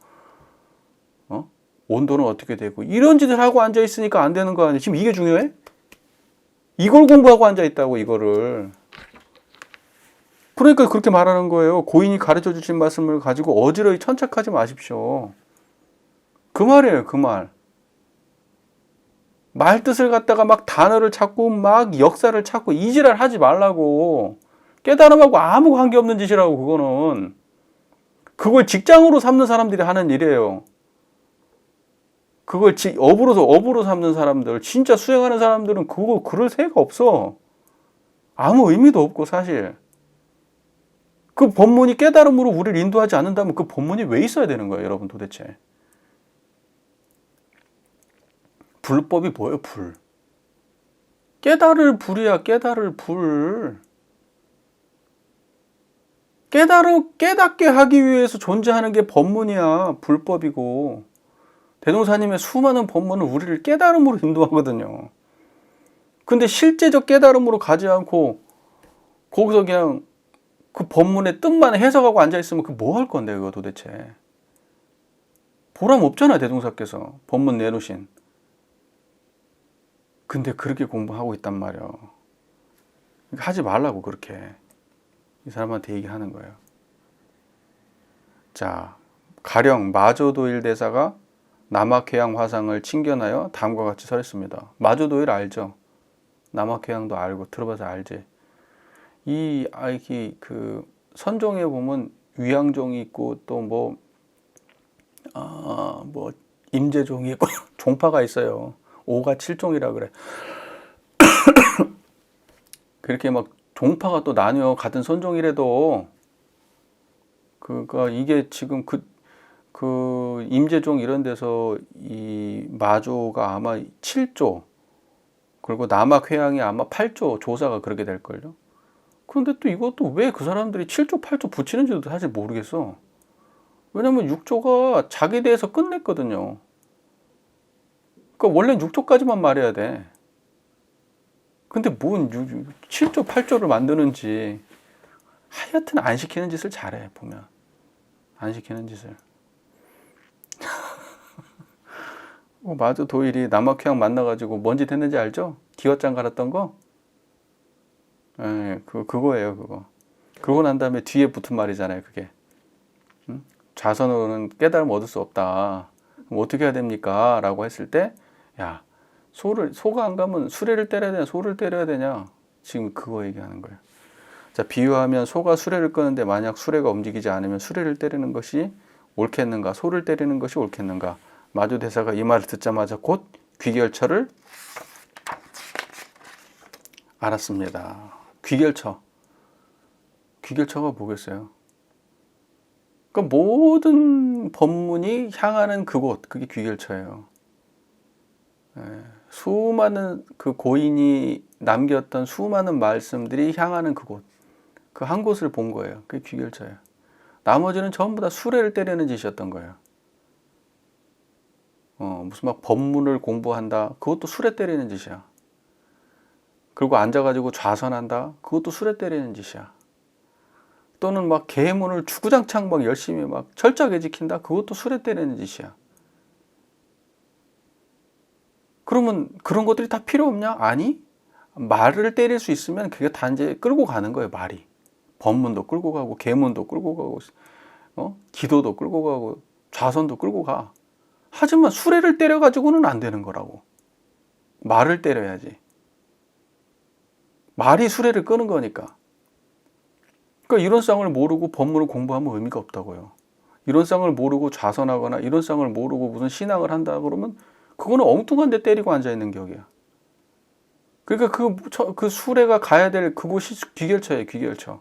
온도는 어떻게 되고, 이런 짓을 하고 앉아 있으니까 안 되는 거 아니에요? 지금 이게 중요해? 이걸 공부하고 앉아 있다고, 이거를. 그러니까 그렇게 말하는 거예요. 고인이 가르쳐 주신 말씀을 가지고 어지러이 천착하지 마십시오. 그 말이에요, 그 말. 말 뜻을 갖다가 막 단어를 찾고 막 역사를 찾고 이 지랄 하지 말라고. 깨달음하고 아무 관계없는 짓이라고. 그거는 그걸 직장으로 삼는 사람들이 하는 일이에요. 그걸 업으로 삼는 사람들, 진짜 수행하는 사람들은 그럴 새가 없어. 아무 의미도 없고. 사실 그 법문이 깨달음으로 우리를 인도하지 않는다면 그 법문이 왜 있어야 되는 거예요, 여러분? 도대체 불법이 뭐예요? 불. 깨달을 불이야. 깨달을 불. 깨닫게 하기 위해서 존재하는 게 법문이야. 불법이고. 대동사님의 수많은 법문은 우리를 깨달음으로 인도하거든요. 근데 실제적 깨달음으로 가지 않고 거기서 그냥 그 법문의 뜻만 해석하고 앉아있으면 그 뭐 할 건데, 그거 도대체. 보람 없잖아, 대종사께서 법문 내놓으신. 근데 그렇게 공부하고 있단 말이야. 하지 말라고, 그렇게. 이 사람한테 얘기하는 거예요. 자, 가령 마조도일 대사가 남학회양 화상을 칭견하여 다음과 같이 설했습니다. 마조도일 알죠? 남학회양도 알고 들어봐서 알지. 그 선종에 보면 위양종이 있고 또 뭐 임재종이 있고 종파가 있어요. 오가 7종이라 그래. 그렇게 막 종파가 또 나뉘어 같은 선종이라도 그니까 이게 지금 그 임재종 이런 데서 이 마조가 아마 7조 그리고 남학회양이 아마 8조 조사가 그렇게 될걸요. 그런데 또 이것도 왜 그 사람들이 7조 8조 붙이는지도 사실 모르겠어. 왜냐면 6조가 자기 대해서 끝냈거든요. 그러니까 원래 6조까지만 말해야 돼. 근데 뭔 7조 8조를 만드는지 하여튼 안 시키는 짓을 잘해 보면. 안 시키는 짓을. 마조 도일이 남학회양 만나가지고 뭔 짓 했는지 알죠? 기왓장 갈았던 거? 예, 그거예요, 그거. 그러고 난 다음에 뒤에 붙은 말이잖아요, 그게. 응? 자선으로는 깨달음 얻을 수 없다. 그럼 어떻게 해야 됩니까? 라고 했을 때, 야, 소가 안 가면 수레를 때려야 되냐, 소를 때려야 되냐? 지금 그거 얘기하는 거예요. 자, 비유하면 소가 수레를 끄는데 만약 수레가 움직이지 않으면 수레를 때리는 것이 옳겠는가? 소를 때리는 것이 옳겠는가? 마조 대사가 이 말을 듣자마자 곧 귀결처를 알았습니다. 귀결처가 뭐겠어요? 그러니까 모든 법문이 향하는 그곳, 그게 귀결처예요. 수많은 그 고인이 남겼던 수많은 말씀들이 향하는 그곳, 그 한 곳을 본 거예요. 그게 귀결처예요. 나머지는 전부 다 수레를 때리는 짓이었던 거예요. 무슨 막 법문을 공부한다, 그것도 수레 때리는 짓이야. 그리고 앉아가지고 좌선한다, 그것도 수레 때리는 짓이야. 또는 막 계문을 주구장창 막 열심히 막 철저하게 지킨다, 그것도 수레 때리는 짓이야. 그러면 그런 것들이 다 필요 없냐? 아니, 말을 때릴 수 있으면 그게 단지 끌고 가는 거예요. 말이. 법문도 끌고 가고 계문도 끌고 가고 기도도 끌고 가고 좌선도 끌고 가. 하지만 수레를 때려가지고는 안 되는 거라고. 말을 때려야지. 말이 수레를 끄는 거니까. 그러니까 이런 쌍을 모르고 법문을 공부하면 의미가 없다고요. 이런 쌍을 모르고 좌선하거나 이런 쌍을 모르고 무슨 신앙을 한다 그러면 그거는 엉뚱한 데 때리고 앉아있는 격이야. 그러니까 그 수레가 가야 될 그곳이 귀결처예요. 귀결처.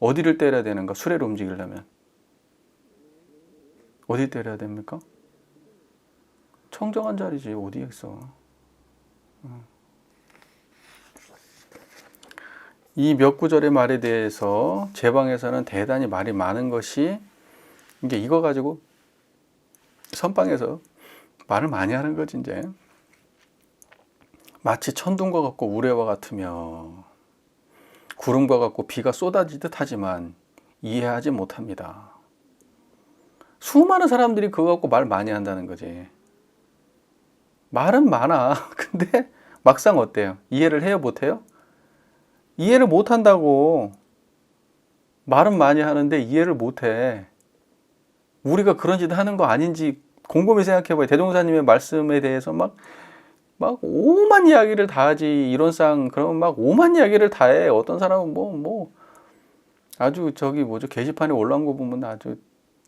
어디를 때려야 되는가? 수레를 움직이려면 어디 때려야 됩니까? 청정한 자리지. 어디에 있어. 이 몇 구절의 말에 대해서 제 방에서는 대단히 말이 많은 것이 이게 이거 가지고 선방에서 말을 많이 하는 거지. 이제 마치 천둥과 같고 우레와 같으며 구름과 같고 비가 쏟아지듯 하지만 이해하지 못합니다. 수많은 사람들이 그거 갖고 말 많이 한다는 거지. 말은 많아. 근데 막상 어때요? 이해를 해요? 못해요? 이해를 못한다고. 말은 많이 하는데 이해를 못해. 우리가 그런 짓 하는 거 아닌지 곰곰이 생각해봐요. 대종사님의 말씀에 대해서 막 오만 이야기를 다 하지. 이론상 그러면 막 오만 이야기를 다 해. 어떤 사람은 아주 게시판에 올라온 거 보면 아주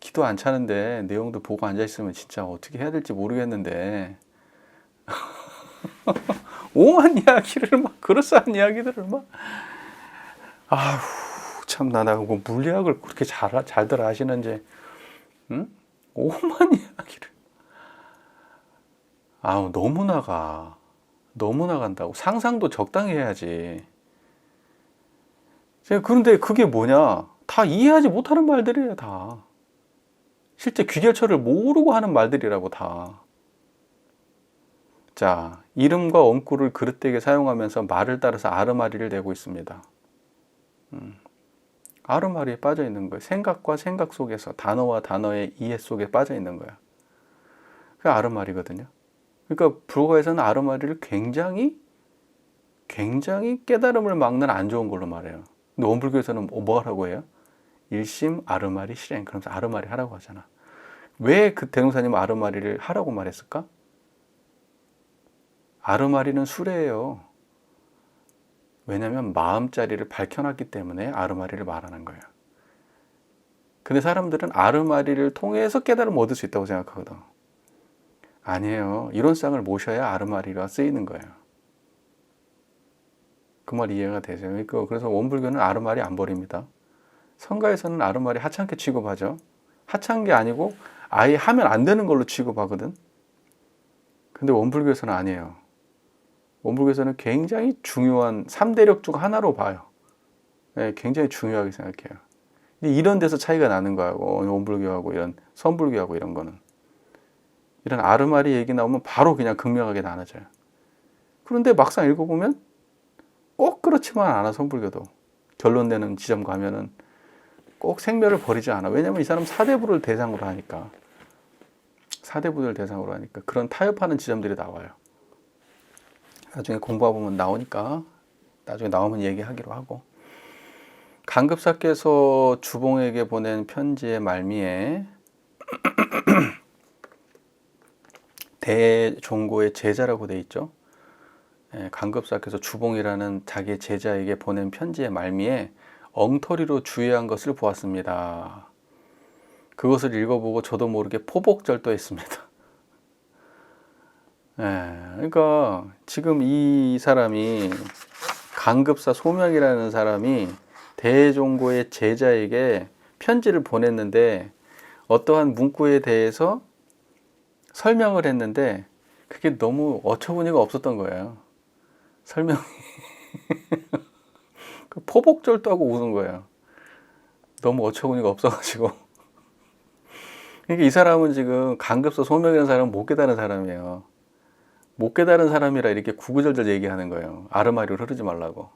기도 안 차는데 내용도 보고 앉아있으면 진짜 어떻게 해야 될지 모르겠는데 오만 이야기를 그럴싸한 이야기들을 아휴 참나 그거 물리학을 그렇게 잘들 아시는지 응? 오만 이야기를 너무 나간다고. 상상도 적당히 해야지. 그런데 그게 뭐냐, 다 이해하지 못하는 말들이에요. 다 실제 귀결처를 모르고 하는 말들이라고. 다. 자, 이름과 엄구를 그릇되게 사용하면서 말을 따라서 아르마리를 내고 있습니다. 아르마리에 빠져 있는 거예요. 생각과 생각 속에서, 단어와 단어의 이해 속에 빠져 있는 거야. 그게 아르마리거든요. 그러니까 불가에서는 아르마리를 굉장히 깨달음을 막는 안 좋은 걸로 말해요. 근데 원불교에서는 뭐 하라고 해요? 일심 아르마리 실행. 그러면서 아르마리 하라고 하잖아. 왜 그 대종사님은 아르마리를 하라고 말했을까? 아르마리는 수레예요. 왜냐하면 마음자리를 밝혀놨기 때문에 아르마리를 말하는 거예요. 근데 사람들은 아르마리를 통해서 깨달음을 얻을 수 있다고 생각하거든. 아니에요. 이론상을 모셔야 아르마리가 쓰이는 거예요. 그 말 이해가 되세요? 그래서 원불교는 아르마리 안 버립니다. 성가에서는 아르마리 하찮게 취급하죠. 하찮은 게 아니고 아예 하면 안 되는 걸로 취급하거든. 근데 원불교에서는 아니에요. 원불교에서는 굉장히 중요한 3대력 중 하나로 봐요. 네, 굉장히 중요하게 생각해요. 이런 데서 차이가 나는 거하고 원불교하고 이런 선불교하고 이런 거는 이런 아르마리 얘기 나오면 바로 그냥 극명하게 나눠져요. 그런데 막상 읽어보면 꼭 그렇지만 않아. 선불교도 결론 내는 지점 가면은 꼭 생멸을 버리지 않아. 왜냐면 이 사람 사대부를 대상으로 하니까 사대부를 대상으로 하니까 그런 타협하는 지점들이 나와요. 나중에 공부해보면 나오니까 나중에 나오면 얘기하기로 하고, 강급사께서 주봉에게 보낸 편지의 말미에 대종고의 제자라고 돼 있죠. 강급사께서 주봉이라는 자기 제자에게 보낸 편지의 말미에 엉터리로 주의한 것을 보았습니다. 그것을 읽어보고 저도 모르게 포복절도했습니다. 그러니까 지금 이 사람이 강급사 소명이라는 사람이 대종고의 제자에게 편지를 보냈는데 어떠한 문구에 대해서 설명을 했는데 그게 너무 어처구니가 없었던 거예요. 설명이 포복절도하고 웃은 거예요. 너무 어처구니가 없어가지고. 그러니까 이 사람은 지금 강급사 소명이라는 사람은 못 깨달은 사람이에요. 못 깨달은 사람이라 이렇게 구구절절 얘기하는 거예요. 아르마리로 흐르지 말라고.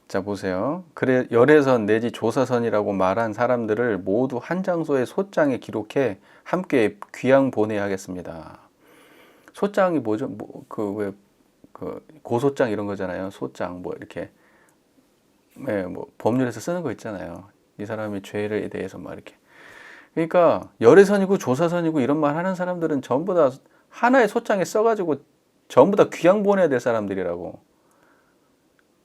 자, 보세요. 그래 열애선 내지 조사선이라고 말한 사람들을 모두 한 장소의 소장에 기록해 함께 귀양 보내야 하겠습니다. 소장이 뭐죠? 고소장 이런 거잖아요. 소장 이렇게 법률에서 쓰는 거 있잖아요. 이 사람이 죄에 대해서 막 이렇게. 그러니까 열애선이고 조사선이고 이런 말 하는 사람들은 전부 다 하나의 소장에 써가지고 전부 다 귀양 보내야 될 사람들이라고.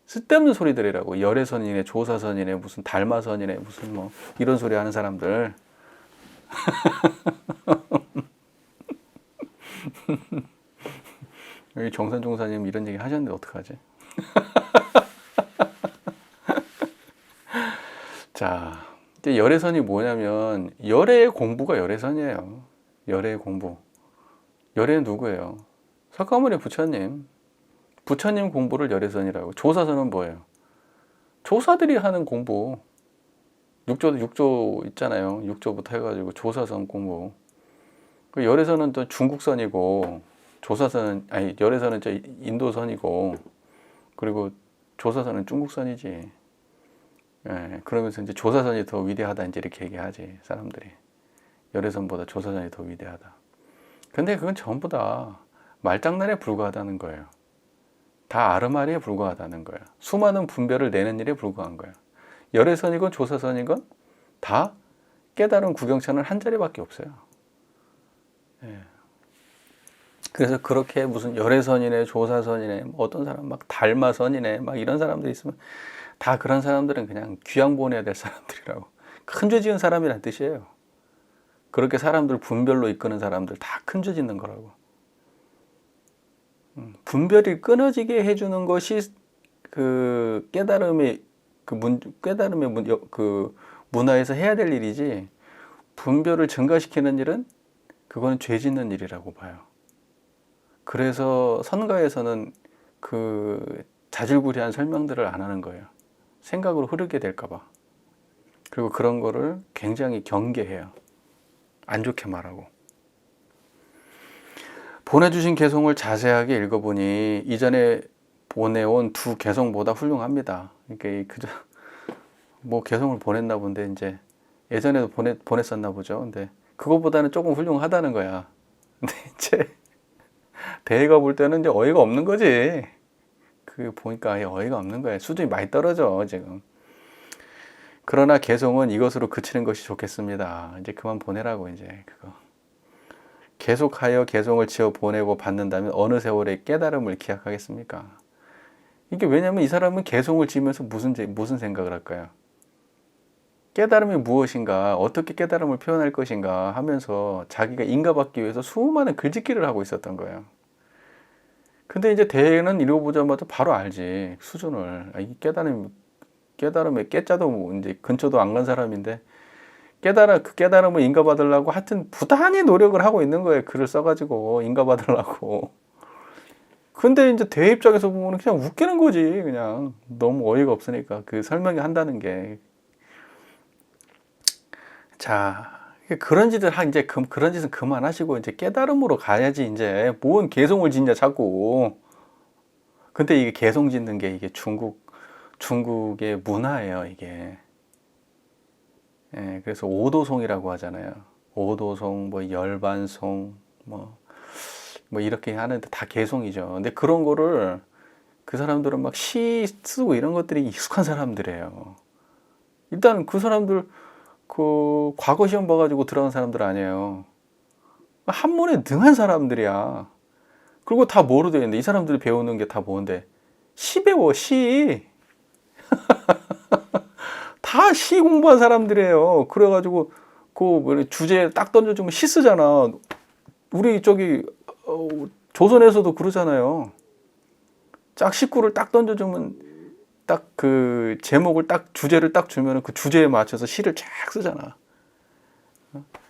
쓸데없는 소리들이라고. 열애선이네, 조사선이네, 무슨 달마선이네, 무슨 이런 소리 하는 사람들. 여기 정산종사님 이런 얘기 하셨는데 어떡하지? 자, 이제 열애선이 뭐냐면 열애의 공부가 열애선이에요. 열애의 공부. 열애는 누구예요? 석가모니 부처님. 부처님 공부를 열애선이라고. 조사선은 뭐예요? 조사들이 하는 공부. 육조 있잖아요. 육조부터 해가지고 조사선 공부. 그 열애선은 또 중국선이고, 열애선은 저 인도선이고, 그리고 조사선은 중국선이지. 그러면서 이제 조사선이 더 위대하다 이제 이렇게 얘기하지 사람들이. 열애선보다 조사선이 더 위대하다. 근데 그건 전부 다 말장난에 불과하다는 거예요. 다 아르마리에 불과하다는 거예요. 수많은 분별을 내는 일에 불과한 거예요. 열애선이건 조사선이건 다 깨달은 구경차는 한 자리밖에 없어요. 그래서 그렇게 무슨 열애선이네, 조사선이네, 어떤 사람 막 달마선이네, 막 이런 사람들 있으면 다 그런 사람들은 그냥 귀양 보내야 될 사람들이라고. 큰 죄 지은 사람이란 뜻이에요. 그렇게 사람들 분별로 이끄는 사람들 다 큰 죄 짓는 거라고. 분별이 끊어지게 해주는 것이 그 깨달음의 그 문화에서 해야 될 일이지, 분별을 증가시키는 일은 그거는 죄 짓는 일이라고 봐요. 그래서 선가에서는 그 자질구레한 설명들을 안 하는 거예요. 생각으로 흐르게 될까 봐. 그리고 그런 거를 굉장히 경계해요. 안 좋게 말하고. 보내주신 개송을 자세하게 읽어보니 이전에 보내온 두 개송보다 훌륭합니다. 그러니까 그저 개송을 보냈나 본데 이제 예전에도 보냈었나 보죠. 근데 그거보다는 조금 훌륭하다는 거야. 근데 이제 대회가 볼 때는 이제 어이가 없는 거지. 그 보니까 어이가 없는 거야. 수준이 많이 떨어져 지금. 그러나 개송은 이것으로 그치는 것이 좋겠습니다. 이제 그만 보내라고. 이제 그거 계속하여 개송을 지어 보내고 받는다면 어느 세월의 깨달음을 기약하겠습니까? 이게 왜냐면 이 사람은 개송을 지으면서 무슨 생각을 할까요? 깨달음이 무엇인가, 어떻게 깨달음을 표현할 것인가 하면서 자기가 인가받기 위해서 수많은 글짓기를 하고 있었던 거예요. 근데 이제 대는 읽어보자마자 바로 알지, 수준을. 이 깨달음의 깨자도 뭐 이제 근처도 안 간 사람인데 그 깨달음을 인가받으려고 하여튼 부단히 노력을 하고 있는 거예요. 글을 써가지고 인가받으려고. 근데 이제 대 입장에서 보면 그냥 웃기는 거지. 그냥 너무 어이가 없으니까 그 설명이 한다는 게. 자, 그런 짓을 이제 그런 짓은 그만하시고 이제 깨달음으로 가야지. 이제 뭔 개성을 짓냐 자꾸. 근데 이게 개성 짓는 게 이게 중국의 문화예요, 이게. 예, 그래서 오도송이라고 하잖아요. 오도송, 뭐 열반송, 뭐 이렇게 하는데 다 개송이죠. 근데 그런 거를 그 사람들은 막 시 쓰고 이런 것들이 익숙한 사람들이에요. 일단 그 사람들 그 과거 시험 봐가지고 들어간 사람들 아니에요. 한문에 능한 사람들이야. 그리고 다 뭐로 되어 있는데 이 사람들이 배우는 게 다 뭔데? 시 배워, 시. 다 시 공부한 사람들이에요. 그래가지고 그 주제 딱 던져주면 시 쓰잖아. 우리 저기 조선에서도 그러잖아요. 짝 식구를 딱 던져주면 딱 그 제목을 딱 주제를 딱 주면 그 주제에 맞춰서 시를 쫙 쓰잖아.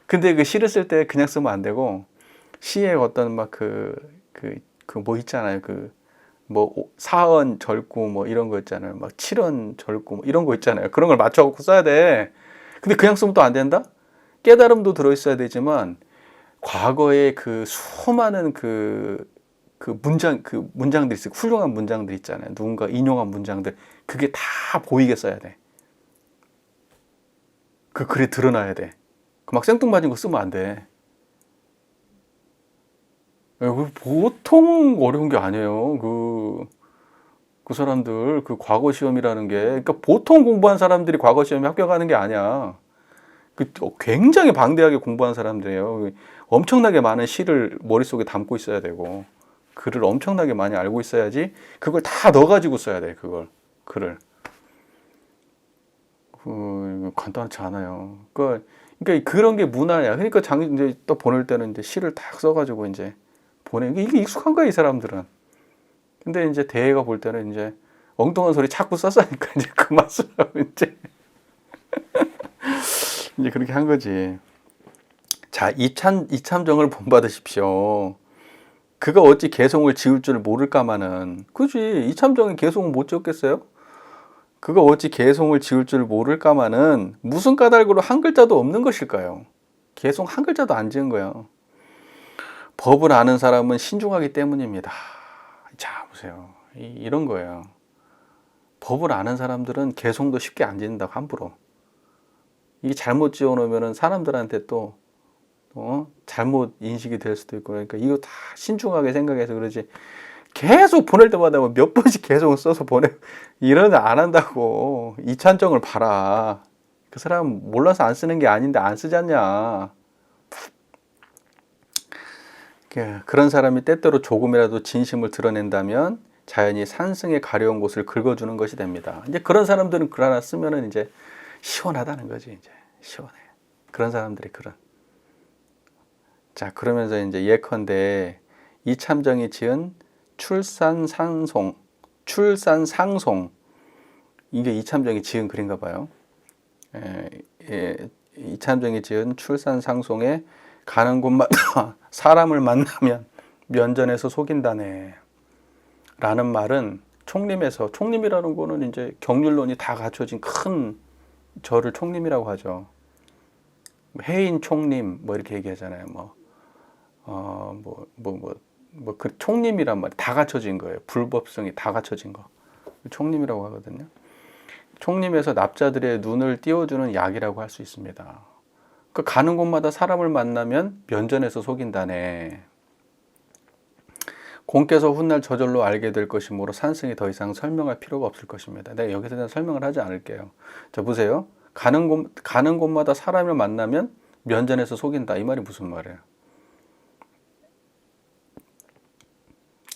근데 그 시를 쓸 때 그냥 쓰면 안 되고 시에 어떤 막 뭐 있잖아요. 뭐 사언 절구 뭐 이런 거 있잖아요. 막 칠언 절구 뭐 이런 거 있잖아요. 그런 걸 맞춰갖고 써야 돼. 근데 그냥 쓰면 또 안 된다? 깨달음도 들어있어야 되지만 과거에 그 수많은 그 문장들 있어요. 훌륭한 문장들 있잖아요. 누군가 인용한 문장들. 그게 다 보이게 써야 돼. 그 글에 드러나야 돼. 막 생뚱맞은 거 쓰면 안 돼. 보통 어려운 게 아니에요. 그 사람들, 그 과거 시험이라는 게, 그러니까 보통 공부한 사람들이 과거 시험에 합격하는 게 아니야. 굉장히 방대하게 공부한 사람들이에요. 엄청나게 많은 시를 머릿속에 담고 있어야 되고, 글을 엄청나게 많이 알고 있어야지, 그걸 다 넣어가지고 써야 돼, 글을. 간단하지 않아요. 그러니까 그런 게 문화야. 그러니까 이제 또 보낼 때는 이제 시를 딱 써가지고 이제 보내는 게 이게 익숙한 거야, 이 사람들은. 근데 이제 대회가 볼 때는 이제 엉뚱한 소리 자꾸 썼으니까 이제 그만 쓰라고 이제. 이제 그렇게 한 거지. 자, 이참정을 본받으십시오. 그가 어찌 개성을 지을 줄 모를까마는. 그지, 이참정이 개성을 못 지었겠어요? 그가 어찌 개성을 지을 줄 모를까마는 무슨 까닭으로 한 글자도 없는 것일까요? 개성 한 글자도 안 지은 거예요. 법을 아는 사람은 신중하기 때문입니다. 자, 보세요. 이런 거예요. 법을 아는 사람들은 개성도 쉽게 안 짓는다고, 함부로. 이게 잘못 지어놓으면 사람들한테 또 잘못 인식이 될 수도 있고, 그러니까 이거 다 신중하게 생각해서 그러지. 계속 보낼 때마다 몇 번씩 개성을 써서 이러면 안 한다고. 이찬정을 봐라. 그 사람 몰라서 안 쓰는 게 아닌데 안 쓰지 않냐. 그런 사람이 때때로 조금이라도 진심을 드러낸다면 자연히 산승의 가려운 곳을 긁어주는 것이 됩니다. 이제 그런 사람들은 글 하나 쓰면은 이제 시원하다는 거지. 이제 시원해. 그런 사람들이 글은. 자, 그러면서 이제 예컨대 이참정이 지은 출산상송, 이게 이참정이 지은 글인가 봐요. 이참정이 지은 출산상송에 가는 곳마다 사람을 만나면 면전에서 속인다네 라는 말은 총림이라는 거는 이제 경륜론이 다 갖춰진 큰 절을 총림이라고 하죠. 해인 총림 뭐 이렇게 얘기하잖아요. 그 총림이란 말이 다 갖춰진 거예요. 불법성이 다 갖춰진 거. 총림이라고 하거든요. 총림에서 납자들의 눈을 띄워주는 약이라고 할 수 있습니다. 그 가는 곳마다 사람을 만나면 면전에서 속인다네. 공께서 훗날 저절로 알게 될 것이므로 산승이 더 이상 설명할 필요가 없을 것입니다. 내가 여기서 대한 설명을 하지 않을게요. 자, 보세요. 가는 곳마다 사람을 만나면 면전에서 속인다. 이 말이 무슨 말이에요?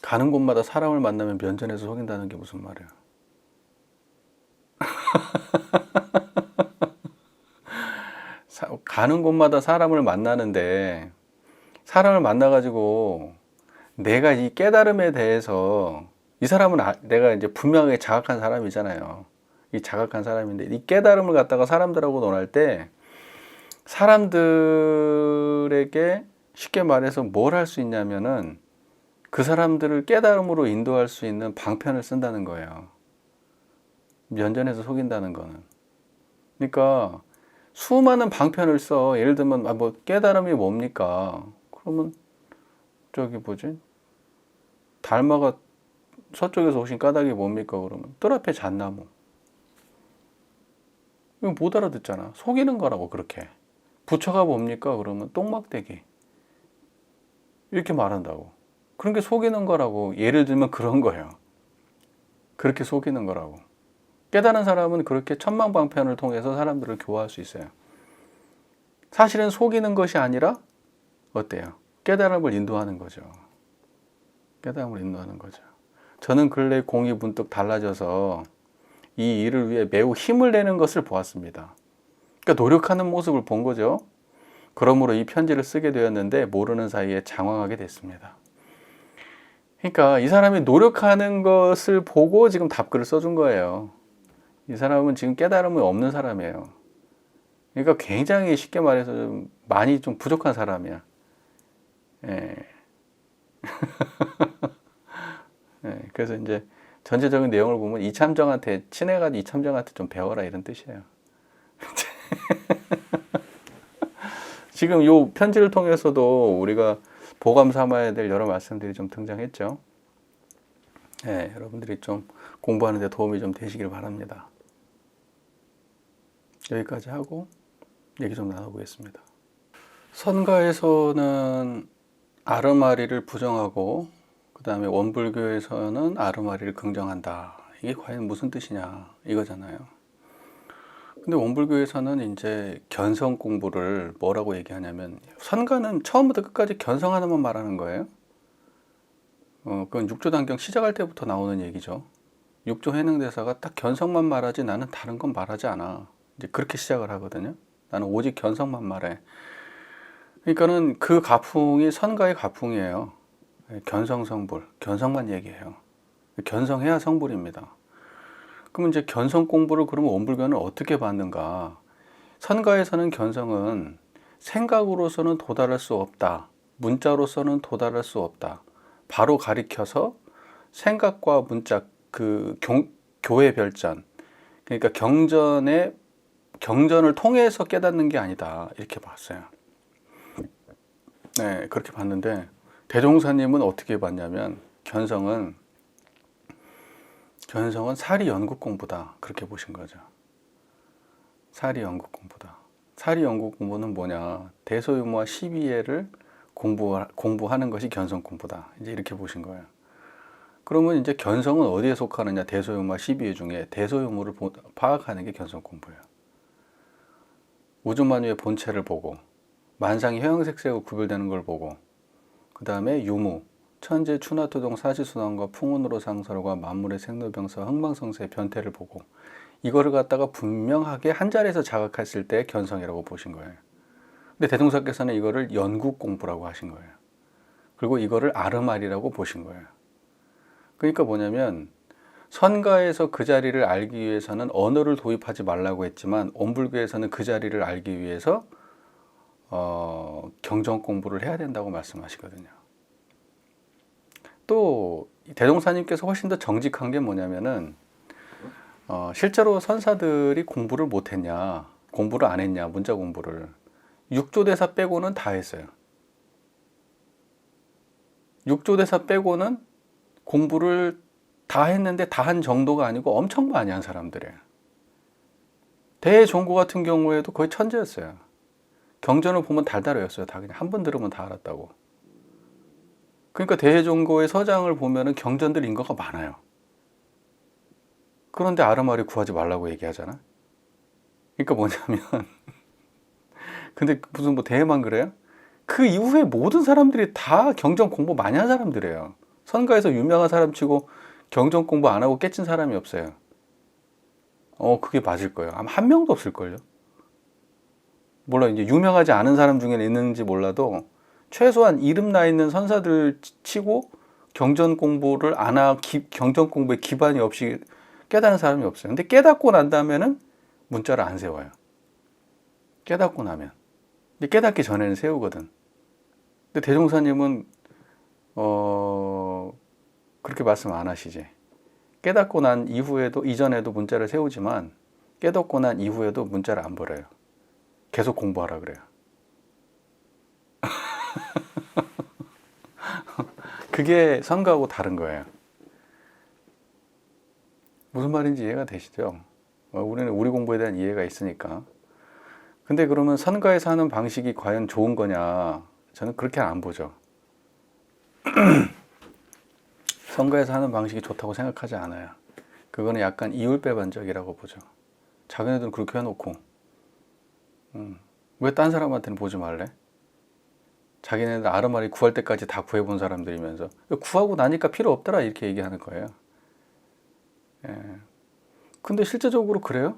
가는 곳마다 사람을 만나면 면전에서 속인다는 게 무슨 말이에요? 가는 곳마다 사람을 만나는데 사람을 만나가지고 내가 이 깨달음에 대해서 이 사람은 내가 이제 분명하게 자각한 사람이잖아요. 이 자각한 사람인데 이 깨달음을 갖다가 사람들하고 논할 때 사람들에게 쉽게 말해서 뭘 할 수 있냐면은 그 사람들을 깨달음으로 인도할 수 있는 방편을 쓴다는 거예요. 면전에서 속인다는 거는. 그러니까 수많은 방편을 써. 예를 들면 뭐 깨달음이 뭡니까? 그러면 저기 뭐지? 달마가 서쪽에서 오신 까닭이 뭡니까? 그러면 뜰 앞에 잣나무. 이거 못 알아듣잖아. 속이는 거라고 그렇게. 부처가 뭡니까? 그러면 똥막대기. 이렇게 말한다고. 그런 게 속이는 거라고. 예를 들면 그런 거예요. 그렇게 속이는 거라고. 깨달은 사람은 그렇게 천망방편을 통해서 사람들을 교화할 수 있어요. 사실은 속이는 것이 아니라 어때요? 깨달음을 인도하는 거죠. 깨달음을 인도하는 거죠. 저는 근래 공이 문득 달라져서 이 일을 위해 매우 힘을 내는 것을 보았습니다. 그러니까 노력하는 모습을 본 거죠. 그러므로 이 편지를 쓰게 되었는데 모르는 사이에 장황하게 됐습니다. 그러니까 이 사람이 노력하는 것을 보고 지금 답글을 써준 거예요. 이 사람은 지금 깨달음이 없는 사람이에요. 그러니까 굉장히 쉽게 말해서 많이 좀 부족한 사람이야. 예. 예. 그래서 이제 전체적인 내용을 보면 이참정한테 친해가지고 이참정한테 좀 배워라 이런 뜻이에요. 지금 이 편지를 통해서도 우리가 보감 삼아야 될 여러 말씀들이 좀 등장했죠. 예, 여러분들이 좀 공부하는 데 도움이 좀 되시길 바랍니다. 여기까지 하고 얘기 좀 나눠보겠습니다. 선가에서는 아르마리를 부정하고 그 다음에 원불교에서는 아르마리를 긍정한다. 이게 과연 무슨 뜻이냐 이거잖아요. 근데 원불교에서는 이제 견성 공부를 뭐라고 얘기하냐면 선가는 처음부터 끝까지 견성 하나만 말하는 거예요. 그건 육조단경 시작할 때부터 나오는 얘기죠. 육조 해능대사가 딱 견성만 말하지 나는 다른 건 말하지 않아. 이제 그렇게 시작을 하거든요. 나는 오직 견성만 말해. 그러니까는 그 가풍이 선가의 가풍이에요. 견성성불, 견성만 얘기해요. 견성해야 성불입니다. 그럼 이제 견성 공부를 그러면 원불교는 어떻게 받는가? 선가에서는 견성은 생각으로서는 도달할 수 없다. 문자로서는 도달할 수 없다. 바로 가리켜서 생각과 문자, 교의 별전, 그러니까 경전을 통해서 깨닫는 게 아니다. 이렇게 봤어요. 네, 그렇게 봤는데 대종사님은 어떻게 봤냐면 견성은 사리 연구 공부다. 그렇게 보신 거죠. 사리 연구 공부다. 사리 연구 공부는 뭐냐? 대소유무와 12예를 공부하는 것이 견성 공부다. 이제 이렇게 보신 거예요. 그러면 이제 견성은 어디에 속하느냐? 대소유무와 12예 중에 대소유무를 파악하는 게 견성 공부예요. 우주만유의 본체를 보고 만상이 형형색색으로 구별되는 걸 보고 그 다음에 유무, 천재 추나투동 사시순환과 풍운으로 상설과 만물의 생로병사 흥망성쇠의 변태를 보고 이거를 갖다가 분명하게 한 자리에서 자각했을 때 견성이라고 보신 거예요. 근데 대종사께서는 이거를 연구 공부라고 하신 거예요. 그리고 이거를 아르마리라고 보신 거예요. 그러니까 뭐냐면 선가에서 그 자리를 알기 위해서는 언어를 도입하지 말라고 했지만 원불교에서는 그 자리를 알기 위해서 경전 공부를 해야 된다고 말씀하시거든요. 또 대종사님께서 훨씬 더 정직한 게 뭐냐면은 실제로 선사들이 공부를 못했냐, 공부를 안 했냐, 문자 공부를 육조대사 빼고는 다 했어요. 육조대사 빼고는 공부를 다 했는데 다 한 정도가 아니고 엄청 많이 한 사람들이에요. 대종고 같은 경우에도 거의 천재였어요. 경전을 보면 달달했어요. 다 그냥 한 번 들으면 다 알았다고. 그러니까 대종고의 서장을 보면은 경전들 인거가 많아요. 그런데 아르마리 구하지 말라고 얘기하잖아. 그러니까 뭐냐면 근데 무슨 뭐 대회만 그래요? 그 이후에 모든 사람들이 다 경전 공부 많이 한 사람들이에요. 선가에서 유명한 사람 치고 경전 공부 안 하고 깨친 사람이 없어요. 그게 맞을 거예요. 아마 한 명도 없을걸요. 물론 이제 유명하지 않은 사람 중에는 있는지 몰라도 최소한 이름 나 있는 선사들 치고 경전 공부를 안 하고 경전 공부에 기반이 없이 깨달은 사람이 없어요. 근데 깨닫고 난 다음에는 문자를 안 세워요. 깨닫고 나면. 근데 깨닫기 전에는 세우거든. 근데 대종사님은 그렇게 말씀 안 하시지. 깨닫고 난 이후에도 이전에도 문자를 세우지만 깨닫고 난 이후에도 문자를 안 버려요. 계속 공부하라 그래요. 그게 선거하고 다른 거예요. 무슨 말인지 이해가 되시죠? 우리는 우리 공부에 대한 이해가 있으니까. 근데 그러면 선가에서 하는 방식이 과연 좋은 거냐? 저는 그렇게 안 보죠. 선가에서 하는 방식이 좋다고 생각하지 않아요. 그거는 약간 이율배반적이라고 보죠. 자기네들은 그렇게 해놓고 왜 딴 사람한테는 보지 말래? 자기네들 아르마리 구할 때까지 다 구해본 사람들이면서 구하고 나니까 필요 없더라 이렇게 얘기하는 거예요. 예. 근데 실제적으로 그래요?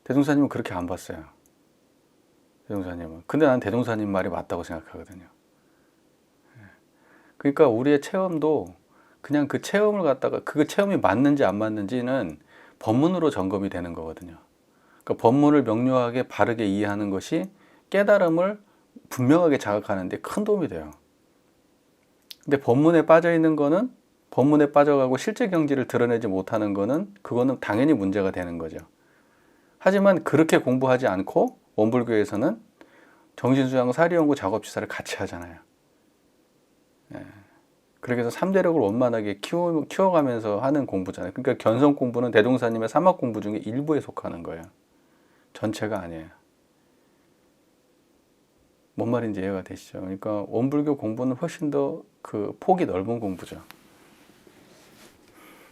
대종사님은 그렇게 안 봤어요. 대종사님은. 근데 난 대종사님 말이 맞다고 생각하거든요. 예. 그러니까 우리의 체험도 그냥 그 체험을 갖다가 그 체험이 맞는지 안 맞는지는 법문으로 점검이 되는 거거든요. 그러니까 법문을 명료하게 바르게 이해하는 것이 깨달음을 분명하게 자각하는 데 큰 도움이 돼요. 근데 법문에 빠져 있는 거는 법문에 빠져가고 실제 경지를 드러내지 못하는 거는 그거는 당연히 문제가 되는 거죠. 하지만 그렇게 공부하지 않고 원불교에서는 정신수양 사리연구 작업지사를 같이 하잖아요. 예. 그렇게 해서 3대력을 원만하게 키워가면서 하는 공부잖아요. 그러니까 견성 공부는 대종사님의 사막 공부 중에 일부에 속하는 거예요. 전체가 아니에요. 뭔 말인지 이해가 되시죠? 그러니까 원불교 공부는 훨씬 더 그 폭이 넓은 공부죠.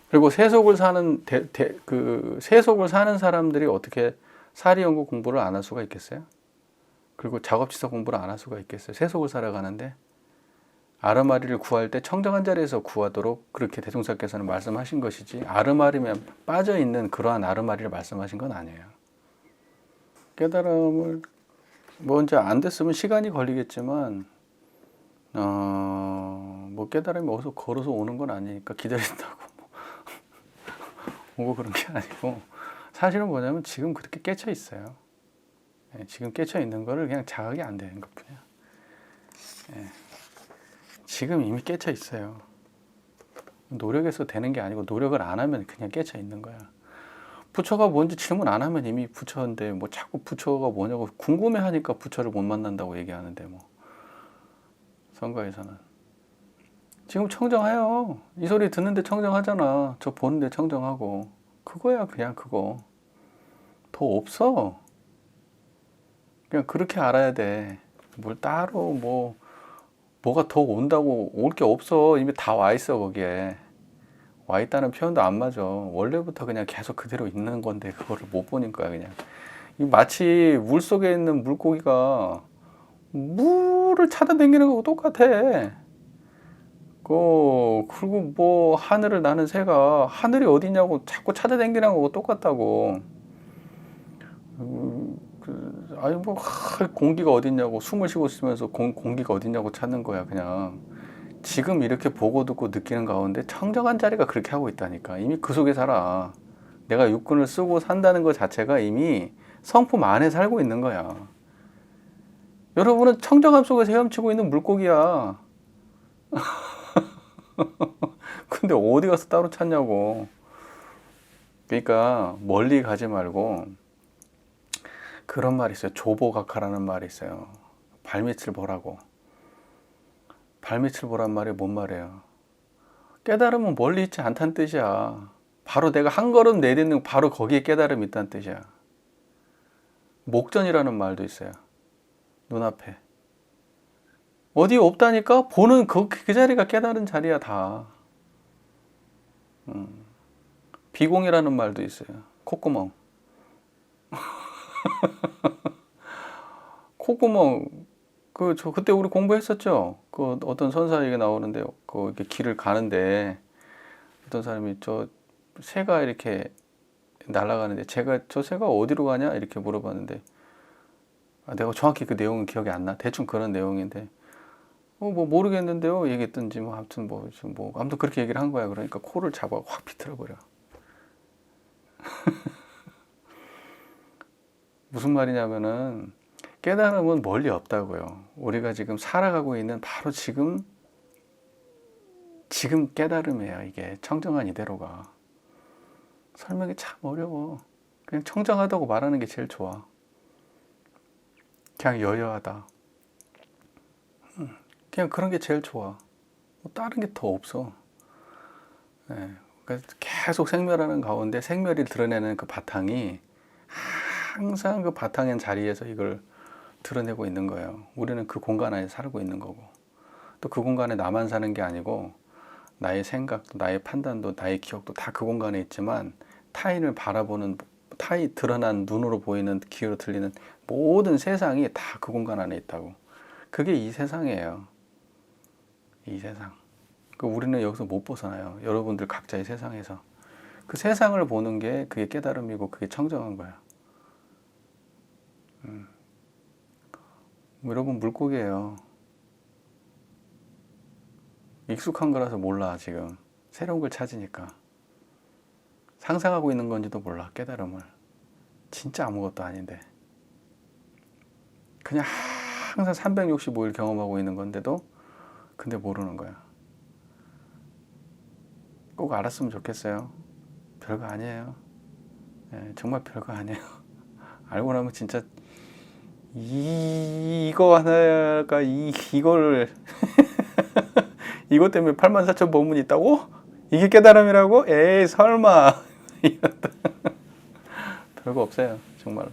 그리고 세속을 사는 세속을 사는 사람들이 어떻게 사리연구 공부를 안 할 수가 있겠어요? 그리고 작업지사 공부를 안 할 수가 있겠어요? 세속을 살아가는데 아르마리를 구할 때 청정한 자리에서 구하도록 그렇게 대종사께서는 말씀하신 것이지 아르마리면 빠져 있는 그러한 아르마리를 말씀하신 건 아니에요. 깨달음을 뭐 이제 안 됐으면 시간이 걸리겠지만 뭐 깨달음이 어디서 걸어서 오는 건 아니니까 기다린다고 오고 그런 게 아니고 사실은 뭐냐면 지금 그렇게 깨쳐 있어요. 지금 깨쳐 있는 거를 그냥 자각이 안 되는 것뿐이야. 지금 이미 깨쳐 있어요. 노력해서 되는 게 아니고 노력을 안 하면 그냥 깨쳐 있는 거야. 부처가 뭔지 질문 안 하면 이미 부처인데 뭐 자꾸 부처가 뭐냐고 궁금해하니까 부처를 못 만난다고 얘기하는데 뭐 선거에서는 지금 청정해요. 이 소리 듣는데 청정하잖아. 저 보는데 청정하고 그거야 그냥 그거. 더 없어. 그냥 그렇게 알아야 돼. 뭘 따로 뭐가 더 온다고 올 게 없어. 이미 다 와 있어 거기에. 와 있다는 표현도 안 맞아. 원래부터 그냥 계속 그대로 있는 건데 그거를 못 보니까 그냥. 마치 물 속에 있는 물고기가 물을 찾아다니는 거하고 똑같아. 그리고 뭐 하늘을 나는 새가 하늘이 어디냐고 자꾸 찾아다니는 거하고 똑같다고. 아니 뭐 공기가 어딨냐고 숨을 쉬고 있으면서 공기가 어딨냐고 찾는 거야 그냥. 지금 이렇게 보고 듣고 느끼는 가운데 청정한 자리가 그렇게 하고 있다니까. 이미 그 속에 살아. 내가 육군을 쓰고 산다는 것 자체가 이미 성품 안에 살고 있는 거야. 여러분은 청정함 속에서 헤엄치고 있는 물고기야. 근데 어디 가서 따로 찾냐고. 그러니까 멀리 가지 말고 그런 말이 있어요. 조보각하라는 말이 있어요. 발밑을 보라고. 발밑을 보란 말이 뭔 말이에요? 깨달음은 멀리 있지 않다는 뜻이야. 바로 내가 한 걸음 내딛는 바로 거기에 깨달음이 있다는 뜻이야. 목전이라는 말도 있어요. 눈앞에. 어디 없다니까? 보는 그 자리가 깨달은 자리야 다. 비공이라는 말도 있어요. 콧구멍. 콧구멍. 그때 우리 공부했었죠? 어떤 선사 얘기 나오는데, 이렇게 길을 가는데, 어떤 사람이 새가 이렇게 날아가는데, 저 새가 어디로 가냐? 이렇게 물어봤는데, 내가 정확히 그 내용은 기억이 안 나. 대충 그런 내용인데 뭐 모르겠는데요 얘기했든지 뭐 아무튼 뭐 아무튼 그렇게 얘기를 한 거야. 그러니까 코를 잡아 확 비틀어 버려. 무슨 말이냐면은 깨달음은 멀리 없다고요. 우리가 지금 살아가고 있는 바로 지금 깨달음이에요. 이게 청정한 이대로가. 설명이 참 어려워. 그냥 청정하다고 말하는 게 제일 좋아. 그냥 여여하다. 그냥 그런 게 제일 좋아. 뭐 다른 게 더 없어. 네. 그래서 계속 생멸하는 가운데 생멸이 드러내는 그 바탕이 항상 그 바탕의 자리에서 이걸 드러내고 있는 거예요. 우리는 그 공간 안에 살고 있는 거고, 또 그 공간에 나만 사는 게 아니고 나의 생각도 나의 판단도 나의 기억도 다 그 공간에 있지만 타인을 바라보는 타인 드러난 눈으로 보이는 귀로 들리는 모든 세상이 다 그 공간 안에 있다고. 그게 이 세상이에요. 이 세상. 우리는 여기서 못 벗어나요. 여러분들 각자의 세상에서. 그 세상을 보는 게 그게 깨달음이고 그게 청정한 거야. 여러분 물고기예요. 익숙한 거라서 몰라 지금. 새로운 걸 찾으니까. 상상하고 있는 건지도 몰라 깨달음을. 진짜 아무것도 아닌데. 그냥 항상 365일 경험하고 있는 건데도 근데 모르는 거야. 꼭 알았으면 좋겠어요. 별거 아니에요. 네, 정말 별거 아니에요. 알고 나면 진짜 이거 하나가 이거를 이것 때문에 84,000 법문이 있다고? 이게 깨달음이라고? 에이 설마. 별거 없어요 정말로.